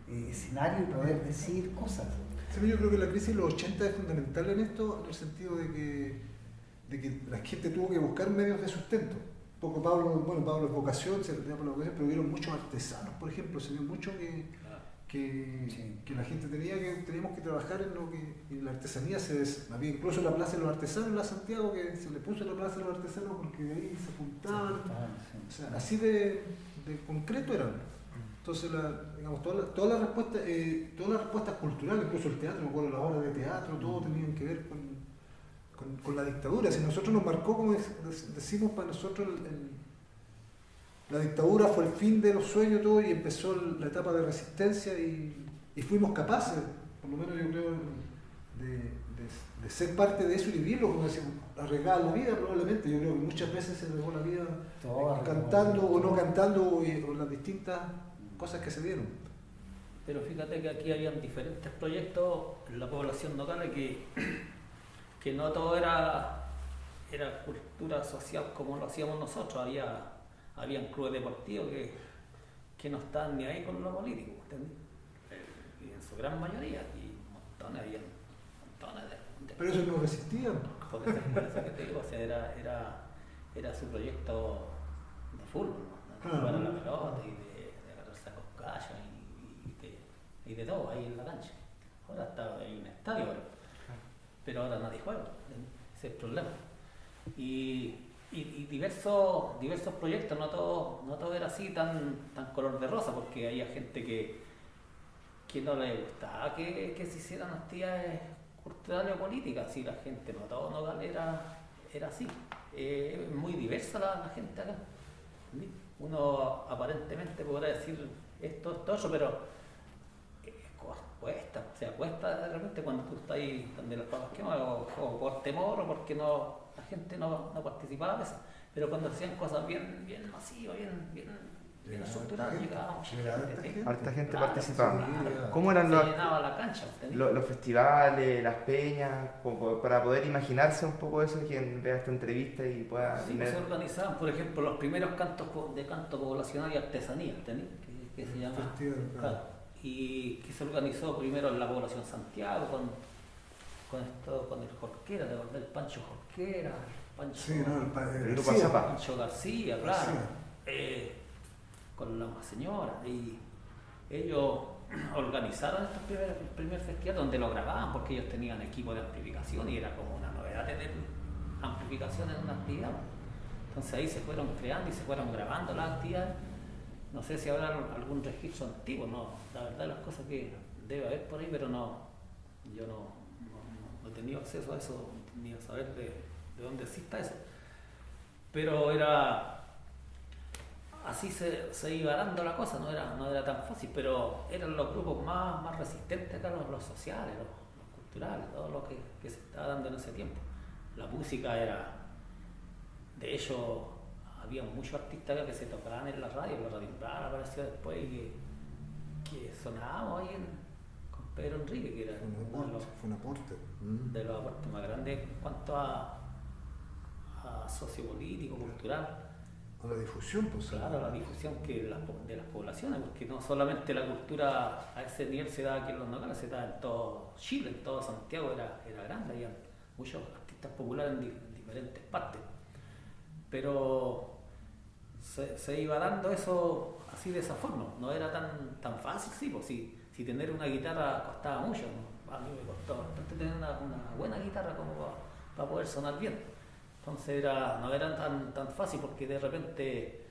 escenario y poder decir cosas. Sí, yo creo que la crisis de los 80 es fundamental en esto, en el sentido de que la gente tuvo que buscar medios de sustento. Poco Pablo es vocación, se tenía por la vocación, pero hubieron muchos artesanos, por ejemplo, se vio mucho que la gente teníamos que trabajar en lo que en la artesanía había incluso la Plaza de los Artesanos en la Santiago, que se le puso la Plaza de los Artesanos porque de ahí se juntaban, o sea, así de concreto eran. Entonces, digamos, todas las respuestas culturales, incluso el teatro, me acuerdo, las obras de teatro, todo tenían que ver con la dictadura. Si nosotros nos marcó, como decimos, para nosotros la dictadura fue el fin de los sueños, todo, y empezó la etapa de resistencia y fuimos capaces, por lo menos yo creo, de ser parte de eso y vivirlo, como decimos, arriesgar la vida probablemente. Yo creo que muchas veces se arriesgó la vida cantando o no cantando o las distintas cosas que se dieron. Pero fíjate que aquí habían diferentes proyectos en la población local que no todo era cultura social como lo hacíamos nosotros. Habían clubes deportivos que no estaban ni ahí con lo político, ¿entendés? Y en su gran mayoría, y había montones de pero eso no resistían. por eso que te digo, o sea, era su proyecto de fútbol, ¿no? De jugar a la pelota y de agarrarse a coscallos y de todo ahí en la cancha. Ahora hay un estadio, pero ahora nadie juega, ese es el problema. Y diversos proyectos, no todo era así tan color de rosa, porque había gente que no le gustaba que se hicieran actividades culturales o políticas, si la gente no era así. Es muy diversa la gente acá. Uno aparentemente podrá decir esto, pero cuesta de repente cuando tú estás ahí donde las papas queman, o por temor o porque la gente no participaba de eso. Pero cuando hacían cosas bien masivas, bien estructuradas, llegaba mucha gente. Harta gente Claro, participaba. claro. ¿Cómo eran Se llenaba la cancha, los festivales, las peñas, para poder imaginarse un poco eso, quien vea esta entrevista y pueda Sí, tener... se organizaban, por ejemplo, los primeros cantos de canto poblacional y artesanía, que se llama, claro, y que se organizó primero en la población Santiago con el Jorquera, el Pancho Jorquera, el grupo Zapá. Pancho García, claro, con la señora, y ellos organizaron el primer festival donde lo grababan, porque ellos tenían equipo de amplificación y era como una novedad tener amplificación en una actividad. Entonces ahí se fueron creando y se fueron grabando las actividades. No sé si habrá algún registro antiguo, no, la verdad las cosas que debe haber por ahí, pero yo no he tenido acceso a eso, ni a saber de dónde exista eso. Pero así se iba dando la cosa, no era tan fácil, pero eran los grupos más resistentes acá, los sociales, los culturales, todo lo que se estaba dando en ese tiempo. La música de hecho, había muchos artistas acá que se tocaban en la radio Umbral apareció después y que sonábamos ahí con Pedro Enrique, que era Fue un aporte. de los aportes más grandes en cuanto a sociopolítico, cultural. A la difusión, pues. Claro, la difusión de las poblaciones, porque no solamente la cultura a ese nivel se da aquí en los nogales, se da en todo Chile, en todo Santiago era grande, había muchos artistas populares en diferentes partes. Pero se iba dando eso así de esa forma, no era tan fácil, sí, pues si tener una guitarra costaba mucho, ¿no? A mí me costó bastante tener una buena guitarra como para poder sonar bien. Entonces no era tan fácil, porque de repente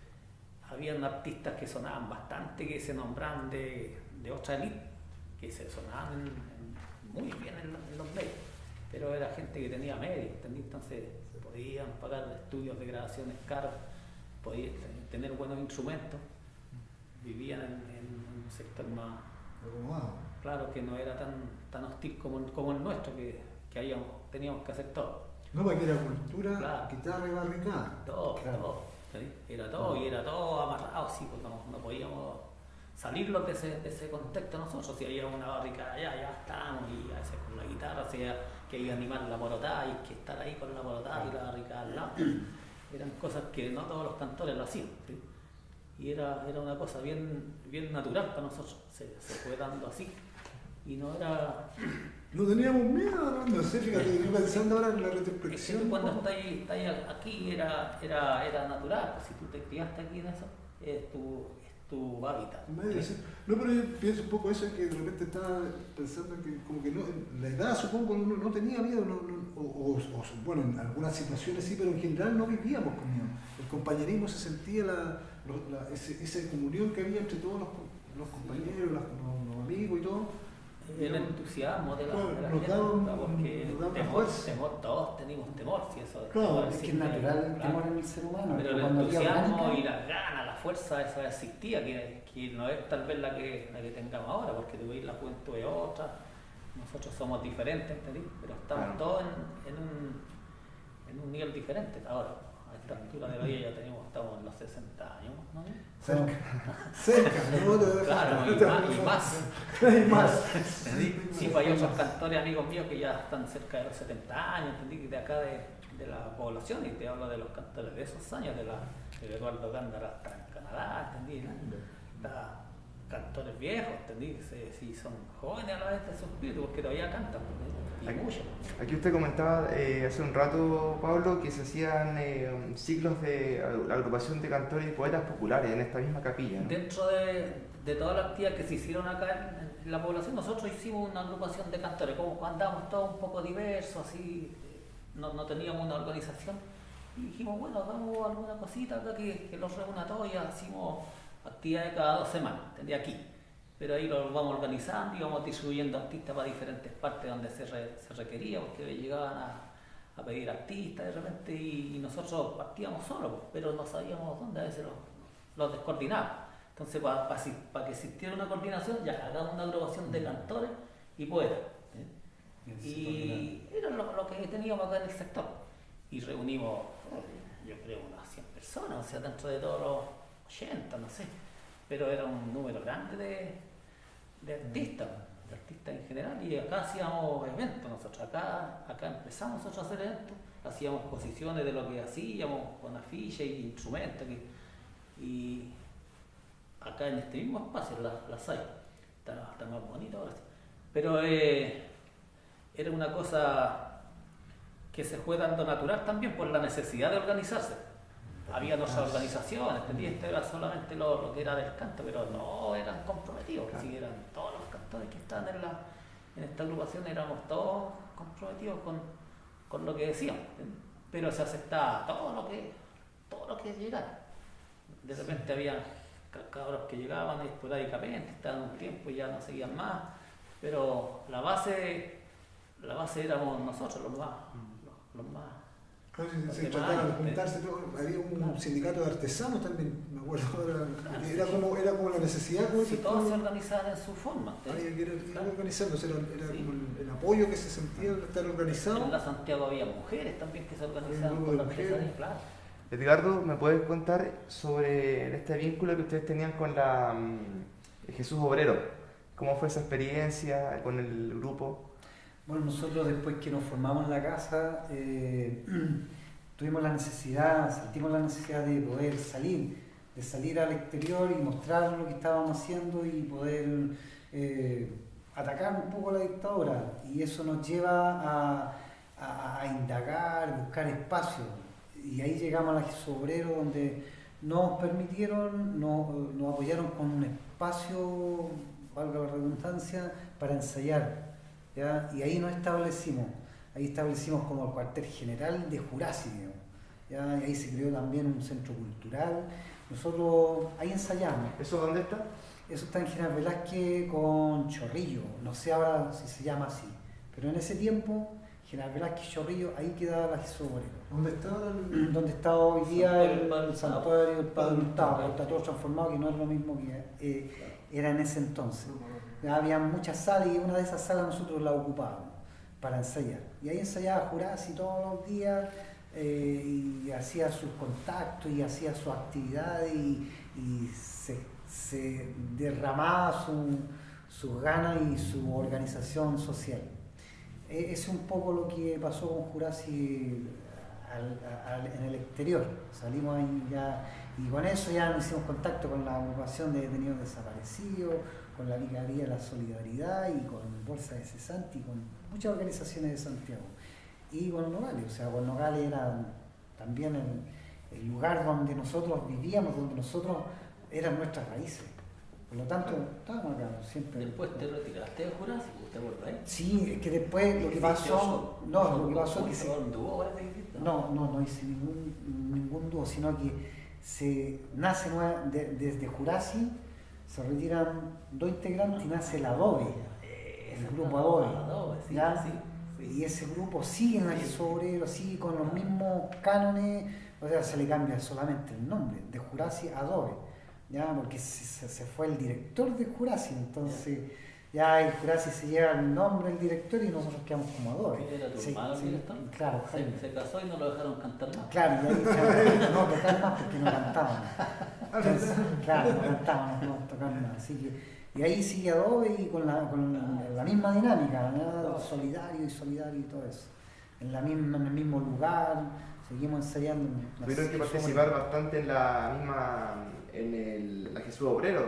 habían artistas que sonaban bastante, que se nombraban de otra élite, que se sonaban muy bien en los medios, pero era gente que tenía medios, entonces podían pagar estudios de grabaciones caros, podían tener buenos instrumentos, vivían en un sector más acomodado. Claro, que no era tan hostil como el nuestro, que teníamos que hacer todo. No, porque era cultura, Claro. guitarra y barricada. Todo, ¿sí? Era todo, y era todo amarrado, sí, pues no podíamos salirnos de ese contexto nosotros. Si había una barricada ya estábamos, y a veces con la guitarra, o sea, que hay que animar la morotada y que estar ahí con la morotada y la barricada al lado. Eran cosas que no todos los cantores lo hacían, ¿sí? Y era una cosa bien natural para nosotros, se fue dando así, y no era... No teníamos miedo, no sé, fíjate, yo pensando ahora en la retrospección. Es que cuando estáis aquí era natural, pues si tú te criaste aquí en eso, tu hábitat. No, pero yo pienso un poco eso, que de repente estaba pensando que como que no, la edad supongo no tenía miedo, bueno, en algunas situaciones sí, pero en general no vivíamos con miedo. El compañerismo se sentía, esa comunión que había entre todos los compañeros, los amigos y todo. El entusiasmo de la nos gente, daba porque temor, todos tenemos temor, si eso Claro, Es que es natural el temor en el ser humano. pero el Cuando había entusiasmo orgánica, y las ganas, la fuerza, esa existía, que no es tal vez la que tengamos ahora, porque tú veis la juventud es otra, nosotros somos diferentes, ¿entendí? Pero estamos todos en un nivel diferente ahora. A esta altura de la vida ya estamos en los 60 años, ¿no? Cerca, ¿no? Claro, y más. Y más. Sí, pues hay otros cantores, amigos míos, que ya están cerca de los 70 años, ¿entendí? De acá de la población, y te hablo de los cantores de esos años, de Eduardo Gándara hasta en Canadá, ¿entendí? Cantores viejos, ¿entendí? Si son jóvenes a la vez de su espíritu, porque todavía cantan, y mucho. Aquí usted comentaba hace un rato, Pablo, que se hacían ciclos de agrupación de cantores y poetas populares en esta misma capilla, ¿no? Dentro de todas las actividades que se hicieron acá en la población, nosotros hicimos una agrupación de cantores, como andábamos todos un poco diversos, así, no teníamos una organización, y dijimos, bueno, hagamos alguna cosita acá que los reúna a todos, y hicimos actividades cada 2 semanas, tendría aquí. Pero ahí lo vamos organizando y vamos distribuyendo artistas para diferentes partes donde se requería, porque llegaban a pedir artistas de repente y nosotros partíamos solos, pero no sabíamos dónde, a veces los descoordinábamos. Entonces, para que existiera una coordinación, ya hagamos una agrupación de cantores y poetas. Y era lo que teníamos acá en el sector. Y reunimos, yo creo, unas 100 personas, o sea, dentro de todos los 80, no sé. Pero era un número grande de artistas en general, y acá hacíamos eventos nosotros, acá empezamos nosotros a hacer eventos, hacíamos exposiciones de lo que hacíamos con afiches y instrumentos, y acá en este mismo espacio, las hay, está más bonito ahora sí. Pero era una cosa que se fue dando natural también por la necesidad de organizarse. Había otras organizaciones, este era solamente lo que era del canto, pero no eran comprometidos, si eran todos los cantores que estaban en esta agrupación, éramos todos comprometidos con lo que decíamos, pero se aceptaba todo lo que llegara. De repente había cabros que llegaban esporádicamente, estaban un tiempo y ya no seguían más, pero la base éramos nosotros los más. Claro, se trataban de juntarse, había un sindicato de artesanos también, me acuerdo ahora, era como la necesidad. Si todos se organizaban en su forma. Había que ir organizándose, era como el apoyo que se sentía de estar organizado. En la Santiago había mujeres también que se organizaban con la artesanía, claro. Edgardo, ¿me puedes contar sobre este vínculo que ustedes tenían con la Jesús Obrero? ¿Cómo fue esa experiencia con el grupo? Bueno, nosotros después que nos formamos en la casa, sentimos la necesidad de poder salir al exterior y mostrar lo que estábamos haciendo y poder atacar un poco la dictadura. Y eso nos lleva a indagar, buscar espacios. Y ahí llegamos a la Jesús Obrero, donde nos permitieron, nos apoyaron con un espacio, valga la redundancia, para ensayar. ¿Ya? Y ahí nos establecimos como el cuartel general de Jurasi, ¿ya? Y ahí se creó también un centro cultural, nosotros ahí ensayamos. ¿Eso dónde está? Eso está en General Velázquez con Chorrillo, no sé ahora si se llama así, pero en ese tiempo, General Velázquez Chorrillo, ahí quedaba la Jesús Obrero. ¿Dónde estaba? Donde está hoy día el santuario del Padre Hurtado, está todo transformado, que no es lo mismo que era en ese entonces. Había muchas salas y una de esas salas nosotros la ocupábamos para ensayar. Y ahí ensayaba Jurasi todos los días y hacía sus contactos y hacía sus actividades y se derramaba sus ganas y su organización social. Es un poco lo que pasó con Jurasi en el exterior. Salimos ahí ya y con eso ya nos hicimos contacto con la agrupación de detenidos desaparecidos, con la Vicaría de la Solidaridad y con Bolsa de Cesanti y con muchas organizaciones de Santiago. Y con Nogales, o sea, con Nogales era también el lugar donde nosotros vivíamos, donde nosotros eran nuestras raíces. Por lo tanto, estábamos acá siempre. Después te retiraste de Jurásico, ¿te acuerdas? Sí, es que después lo que pasó, lo que pasó es que no hice ningún dúo, sino que se nace desde Jurásico, se retiran 2 integrantes y nace el Adobe, el grupo Adobe. Sí, ¿ya? sí. Y ese grupo sigue en la Jesús Obrero, sigue con los mismos cánones, o sea, se le cambia solamente el nombre, de Jurásico a Adobe, ya, porque se fue el director de Jurásico, entonces ya el Jurásico se lleva el nombre del director y nosotros quedamos como Adobe. ¿Era tu hermano el director? Claro, se casó y no lo dejaron cantar más. claro, y ahí no tocar más porque no cantábamos. Entonces, claro, no cantábamos, no tocar más. Así que, y ahí sigue Adobe y con la misma dinámica, ¿no? solidario y todo eso. En el mismo lugar, seguimos ensayando. Tuvieron que participar bastante en la misma, la Jesús Obrero,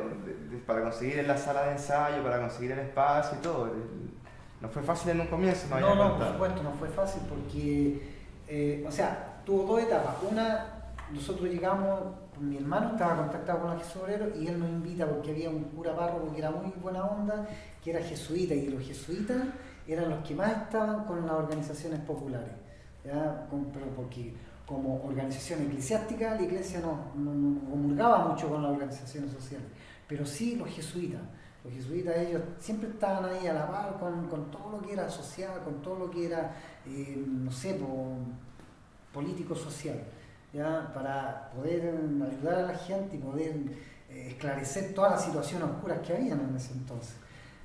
para conseguir en la sala de ensayo, para conseguir el espacio y todo. No fue fácil en un comienzo, No, por supuesto, no fue fácil porque, o sea, tuvo 2 etapas. Una, nosotros llegamos, mi hermano estaba contactado con la Jesús Obrero y él nos invita porque había un cura párroco que era muy buena onda, que era jesuita, y los jesuitas eran los que más estaban con las organizaciones populares, ¿ya? Pero porque como organización eclesiástica la iglesia no comulgaba mucho con las organizaciones sociales, pero sí los jesuitas. Los jesuitas ellos siempre estaban ahí a la par con todo lo que era social, con todo lo que era, no sé, político-social, ¿ya? Para poder ayudar a la gente y poder esclarecer todas las situaciones oscuras que habían en ese entonces.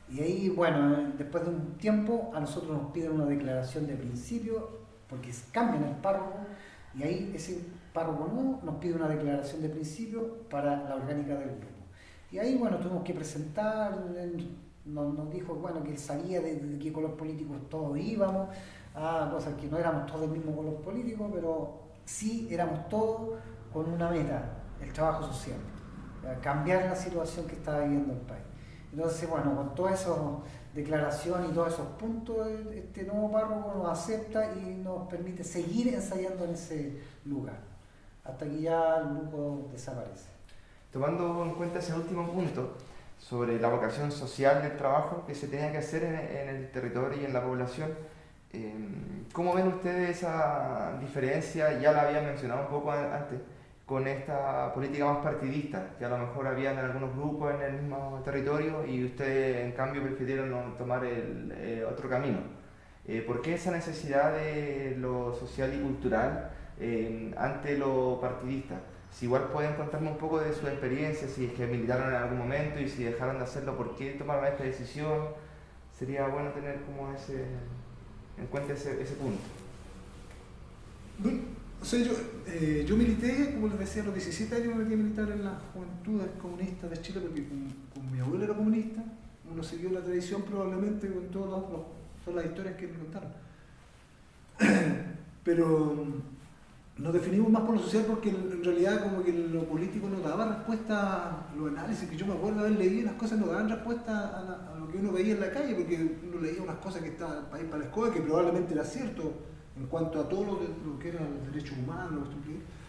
Y ahí, bueno, después de un tiempo a nosotros nos piden una declaración de principio, porque cambian el párroco, y ahí ese párroco nuevo nos pide una declaración de principio para la orgánica del grupo. Y ahí, bueno, tuvimos que presentar, nos dijo, bueno, que él sabía de qué color político todos íbamos, cosas que no éramos todos del mismo color político, pero sí éramos todos con una meta, el trabajo social, cambiar la situación que estaba viviendo el país. Entonces, bueno, con todas esas declaraciones y todos esos puntos, este nuevo párroco nos acepta y nos permite seguir ensayando en ese lugar, hasta que ya el grupo desaparece. Tomando en cuenta ese último punto sobre la vocación social del trabajo que se tenía que hacer en el territorio y en la población, ¿cómo ven ustedes esa diferencia? Ya la habían mencionado un poco antes, con esta política más partidista, que a lo mejor habían algunos grupos en el mismo territorio y ustedes en cambio prefirieron tomar otro camino. ¿Por qué esa necesidad de lo social y cultural ante lo partidista? Si igual pueden contarme un poco de su experiencia, si es que militaron en algún momento y si dejaron de hacerlo, ¿por qué tomaron esta decisión? Sería bueno tener como en cuenta ese punto. O sea, yo milité, como les decía, a los 17 años me metí a militar en las Juventudes Comunistas de Chile, porque como mi abuelo era comunista, uno siguió la tradición probablemente con todas las historias que me contaron. Pero nos definimos más por lo social porque en realidad como que lo político no daba respuesta a los análisis que yo me acuerdo de haber leído, las cosas no daban respuesta a lo que uno veía en la calle, porque uno leía unas cosas que estaban para la escoba, que probablemente era cierto en cuanto a todo lo que eran los derechos humanos,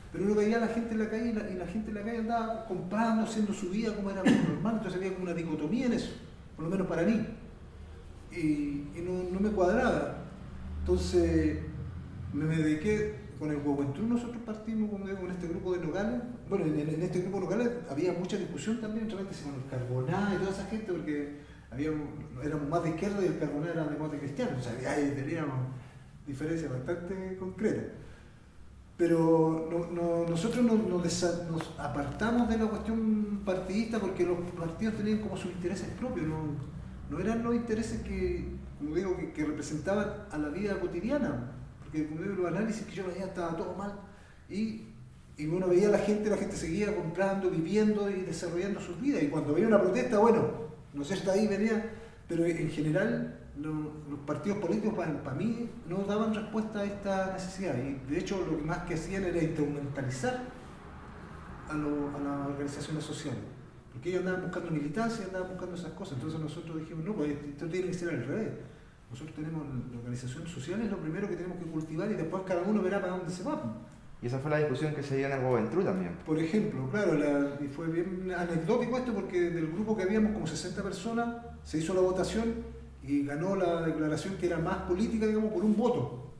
pero uno veía a la gente en la calle y la gente en la calle andaba comprando, haciendo su vida como era normal, entonces había como una dicotomía en eso, por lo menos para mí, y no me cuadraba. Entonces me dediqué. Con el Juventud nosotros partimos con este grupo de Nogales. Bueno, en este grupo de Nogales había mucha discusión también, con el Carboná y toda esa gente, porque éramos más de izquierda y el Carboná era de más de cristiano, o sea, ahí teníamos diferencias bastante concretas. Pero nosotros nos apartamos de la cuestión partidista porque los partidos tenían como sus intereses propios, no eran los intereses que, como digo, que representaban a la vida cotidiana. Porque como digo, los análisis que yo veía estaba todo mal y uno veía a la gente seguía comprando, viviendo y desarrollando sus vidas, y cuando veía una protesta, bueno, no sé si ahí venía, pero en general los partidos políticos para mí no daban respuesta a esta necesidad, y de hecho lo que más que hacían era instrumentalizar a las organizaciones sociales, porque ellos andaban buscando militancia, andaban buscando esas cosas. Entonces nosotros dijimos, no, pues esto tiene que ser al revés. Nosotros tenemos la organización social, es lo primero que tenemos que cultivar y después cada uno verá para dónde se va. Y esa fue la discusión que se dio en el Boventru también. Por ejemplo, claro, y fue bien anecdótico esto porque del grupo que habíamos como 60 personas se hizo la votación y ganó la declaración que era más política, digamos, por un voto.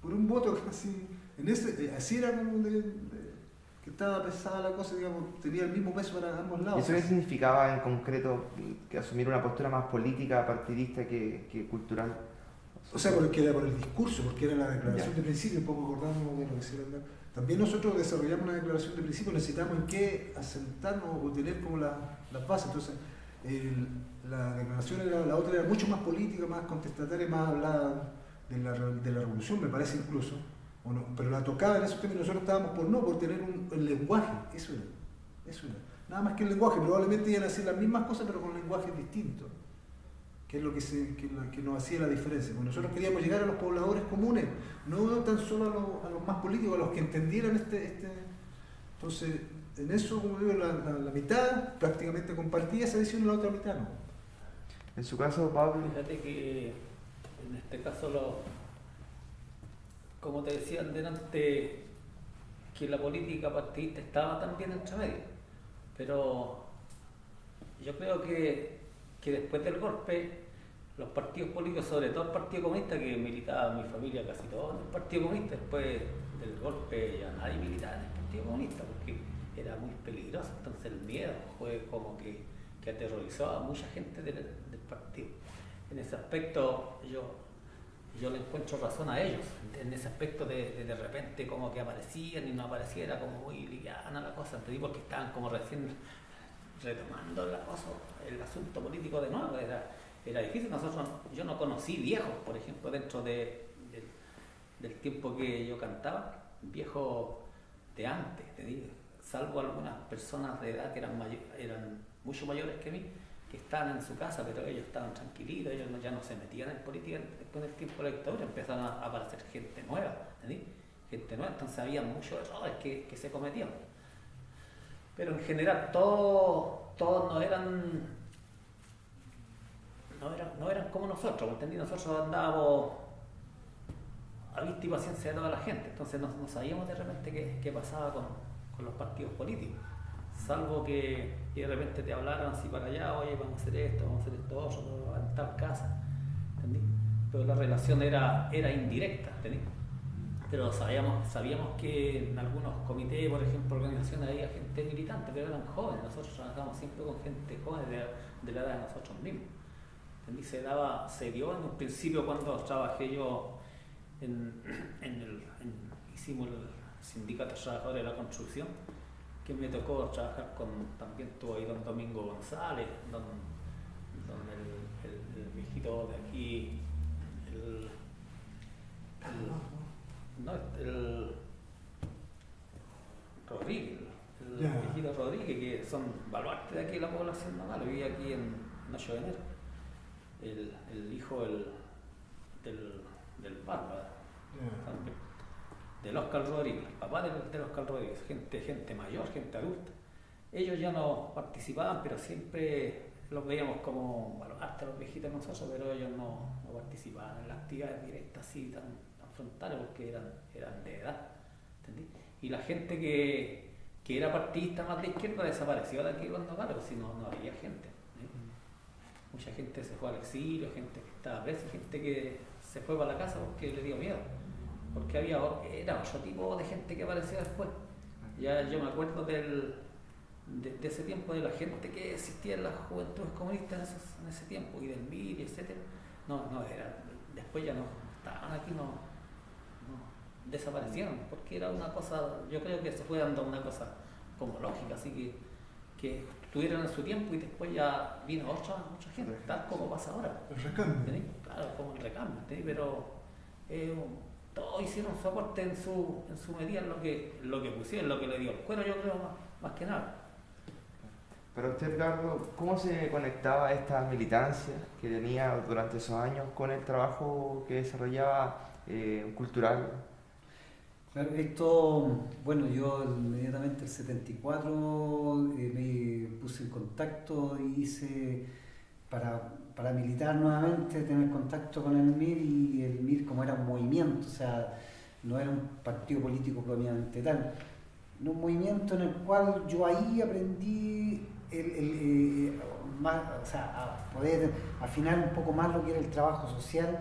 Por un voto casi. Así era como que estaba pesada la cosa, digamos, tenía el mismo peso para ambos lados. ¿Y eso qué significaba en concreto que asumir una postura más política, partidista que cultural? O sea, porque era por el discurso, porque era la declaración de principio, un poco acordándonos de lo que se iba a hablar. También nosotros desarrollamos una declaración de principio, necesitamos en qué asentarnos o tener como las bases. Entonces, la declaración la otra era mucho más política, más contestataria, más hablada de la revolución, me parece incluso. Pero la tocaba en esos términos, nosotros estábamos por tener el lenguaje, eso era. Nada más que el lenguaje, probablemente iban a hacer las mismas cosas, pero con lenguajes distintos. Que es lo que nos hacía la diferencia. Porque nosotros queríamos llegar a los pobladores comunes, no tan solo a los más políticos, a los que entendieran Entonces, en eso, como digo, la mitad prácticamente compartía esa visión y la otra mitad no. En su caso, Pablo. Fíjate que en este caso, como te decía delante, que la política partidista estaba también entre medio. Pero yo creo que después del golpe, los partidos políticos, sobre todo el Partido Comunista, que militaba mi familia casi todo en el Partido Comunista, después del golpe ya nadie militaba en el Partido Comunista porque era muy peligroso, entonces el miedo fue como que aterrorizó a mucha gente del partido. En ese aspecto yo le encuentro razón a ellos, en ese aspecto de repente como que aparecían y no aparecían, era como muy liviana la cosa, ¿entendí? Porque estaban como recién retomando el asunto político de nuevo, era difícil. Yo no conocí viejos, por ejemplo, dentro del tiempo que yo cantaba, viejos de antes, salvo algunas personas de edad que eran mucho mayores que mí, que estaban en su casa, pero ellos estaban tranquilitos, ellos ya no se metían en política después del tiempo de la dictadura, empezaron a aparecer gente nueva, entonces había muchos errores que se cometían. Pero en general todos no eran como nosotros, ¿entendí? Nosotros andábamos a vista y paciencia de toda la gente, entonces no sabíamos de repente qué pasaba con los partidos políticos, salvo que de repente te hablaran así para allá, oye, vamos a hacer esto otro, en tal casa, ¿entendí? Pero la relación era indirecta, ¿entendí? Pero sabíamos que en algunos comités, por ejemplo, organizaciones, había gente militante, pero eran jóvenes. Nosotros trabajamos siempre con gente joven de la edad de nosotros mismos. ¿Entendí? Se dio en un principio cuando trabajé yo hicimos el Sindicato de Trabajadores de la Construcción, que me tocó trabajar también estuvo ahí don Domingo González, don el viejito de aquí, el Rodríguez, el viejito Rodríguez, que son baluartes de aquí de la población naval, vivía aquí en 8 de enero, el hijo del Bárbara, del Oscar Rodríguez, el papá del Oscar Rodríguez, gente mayor, gente adulta. Ellos ya no participaban, pero siempre los veíamos como baluartes los viejitos nosotros, pero ellos no participaban en las actividades directas así tan frontales porque eran de edad, ¿entendí? Y la gente que era partidista más de izquierda desapareció de aquí cuando claro, si no había gente. Mucha gente se fue al exilio, gente que estaba presa, gente que se fue para la casa porque le dio miedo, porque era otro tipo de gente que aparecía después. Ya yo me acuerdo de ese tiempo, de la gente que existía en las juventudes comunistas en ese tiempo, y del MIR, etc. Después ya no estaban aquí, desaparecieron, porque era una cosa, yo creo que se fue dando una cosa como lógica, así que estuvieron en su tiempo y después ya vino mucha gente, tal como pasa ahora. El recambio. Claro, como el recambio, pero todos hicieron su aporte en su medida en lo que pusieron, lo que le dio el cuero, yo creo, más que nada. Para usted, Ricardo, ¿cómo se conectaba esta militancia que tenía durante esos años con el trabajo que desarrollaba cultural? Claro, esto, bueno, yo inmediatamente el 74 me puse en contacto y hice para militar nuevamente, tener contacto con el MIR, y el MIR como era un movimiento, o sea, no era un partido político propiamente tal, era un movimiento en el cual yo ahí aprendí más, o sea, a poder afinar un poco más lo que era el trabajo social,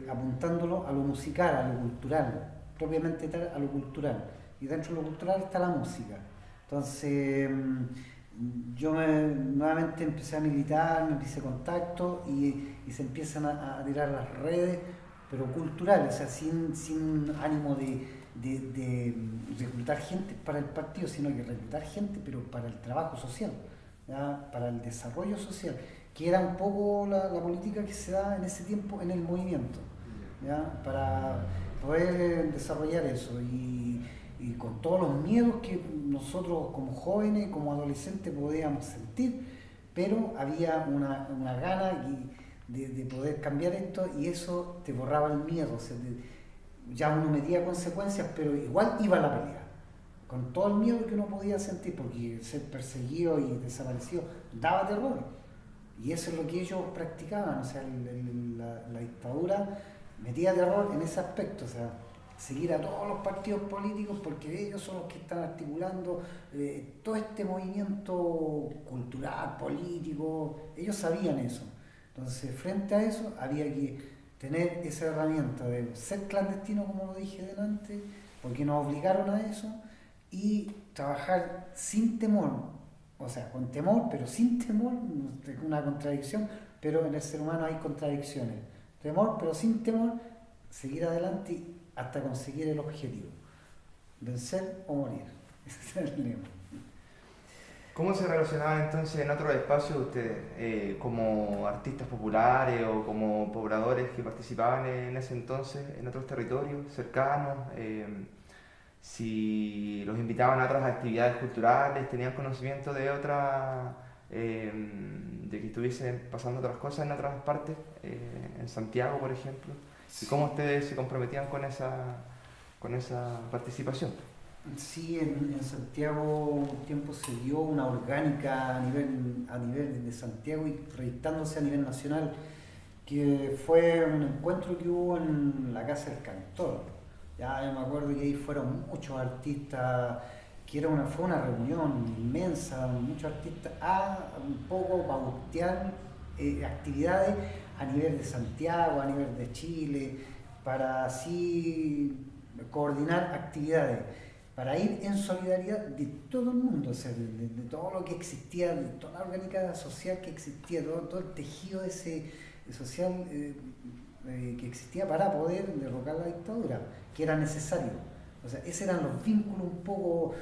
apuntándolo a lo musical, a lo cultural, propiamente tal, a lo cultural. Y dentro de lo cultural está la música. Entonces, yo nuevamente empecé a militar, me hice contacto y se empiezan a tirar las redes, pero culturales, o sea, sin ánimo de reclutar gente para el partido, sino que reclutar gente, pero para el trabajo social, ¿ya? Para el desarrollo social, que era un poco la política que se da en ese tiempo en el movimiento, ¿ya? Para poder desarrollar eso y con todos los miedos que nosotros como jóvenes, como adolescentes podíamos sentir, pero había una gana de poder cambiar esto y eso te borraba el miedo, o sea, ya uno medía consecuencias, pero igual iba a la pelea, con todo el miedo que uno podía sentir, porque ser perseguido y desaparecido daba terror, y eso es lo que ellos practicaban, o sea, la dictadura metía terror en ese aspecto, o sea, seguir a todos los partidos políticos porque ellos son los que están articulando todo este movimiento cultural, político, ellos sabían eso. Entonces, frente a eso, había que tener esa herramienta de ser clandestino, como lo dije delante, porque nos obligaron a eso, y trabajar sin temor, o sea, con temor, pero sin temor, una contradicción, pero en el ser humano hay contradicciones. Temor, pero sin temor, seguir adelante hasta conseguir el objetivo. Vencer o morir. Ese es el lema. ¿Cómo se relacionaban entonces en otros espacios ustedes, como artistas populares o como pobladores que participaban en ese entonces en otros territorios cercanos? Si los invitaban a otras actividades culturales, tenían conocimiento de de que estuviesen pasando otras cosas en otras partes, en Santiago, por ejemplo. ¿Y cómo ustedes se comprometían con esa participación? Sí, en Santiago un tiempo se dio una orgánica a nivel de Santiago y proyectándose a nivel nacional, que fue un encuentro que hubo en la Casa del Cantor. Ya yo me acuerdo que ahí fueron muchos artistas, que fue una reunión inmensa, muchos artistas, un poco pautear actividades a nivel de Santiago, a nivel de Chile, para así coordinar actividades, para ir en solidaridad de todo el mundo, o sea, de todo lo que existía, de toda la orgánica social que existía, todo el tejido social que existía para poder derrocar la dictadura, que era necesario. O sea, esos eran los vínculos un poco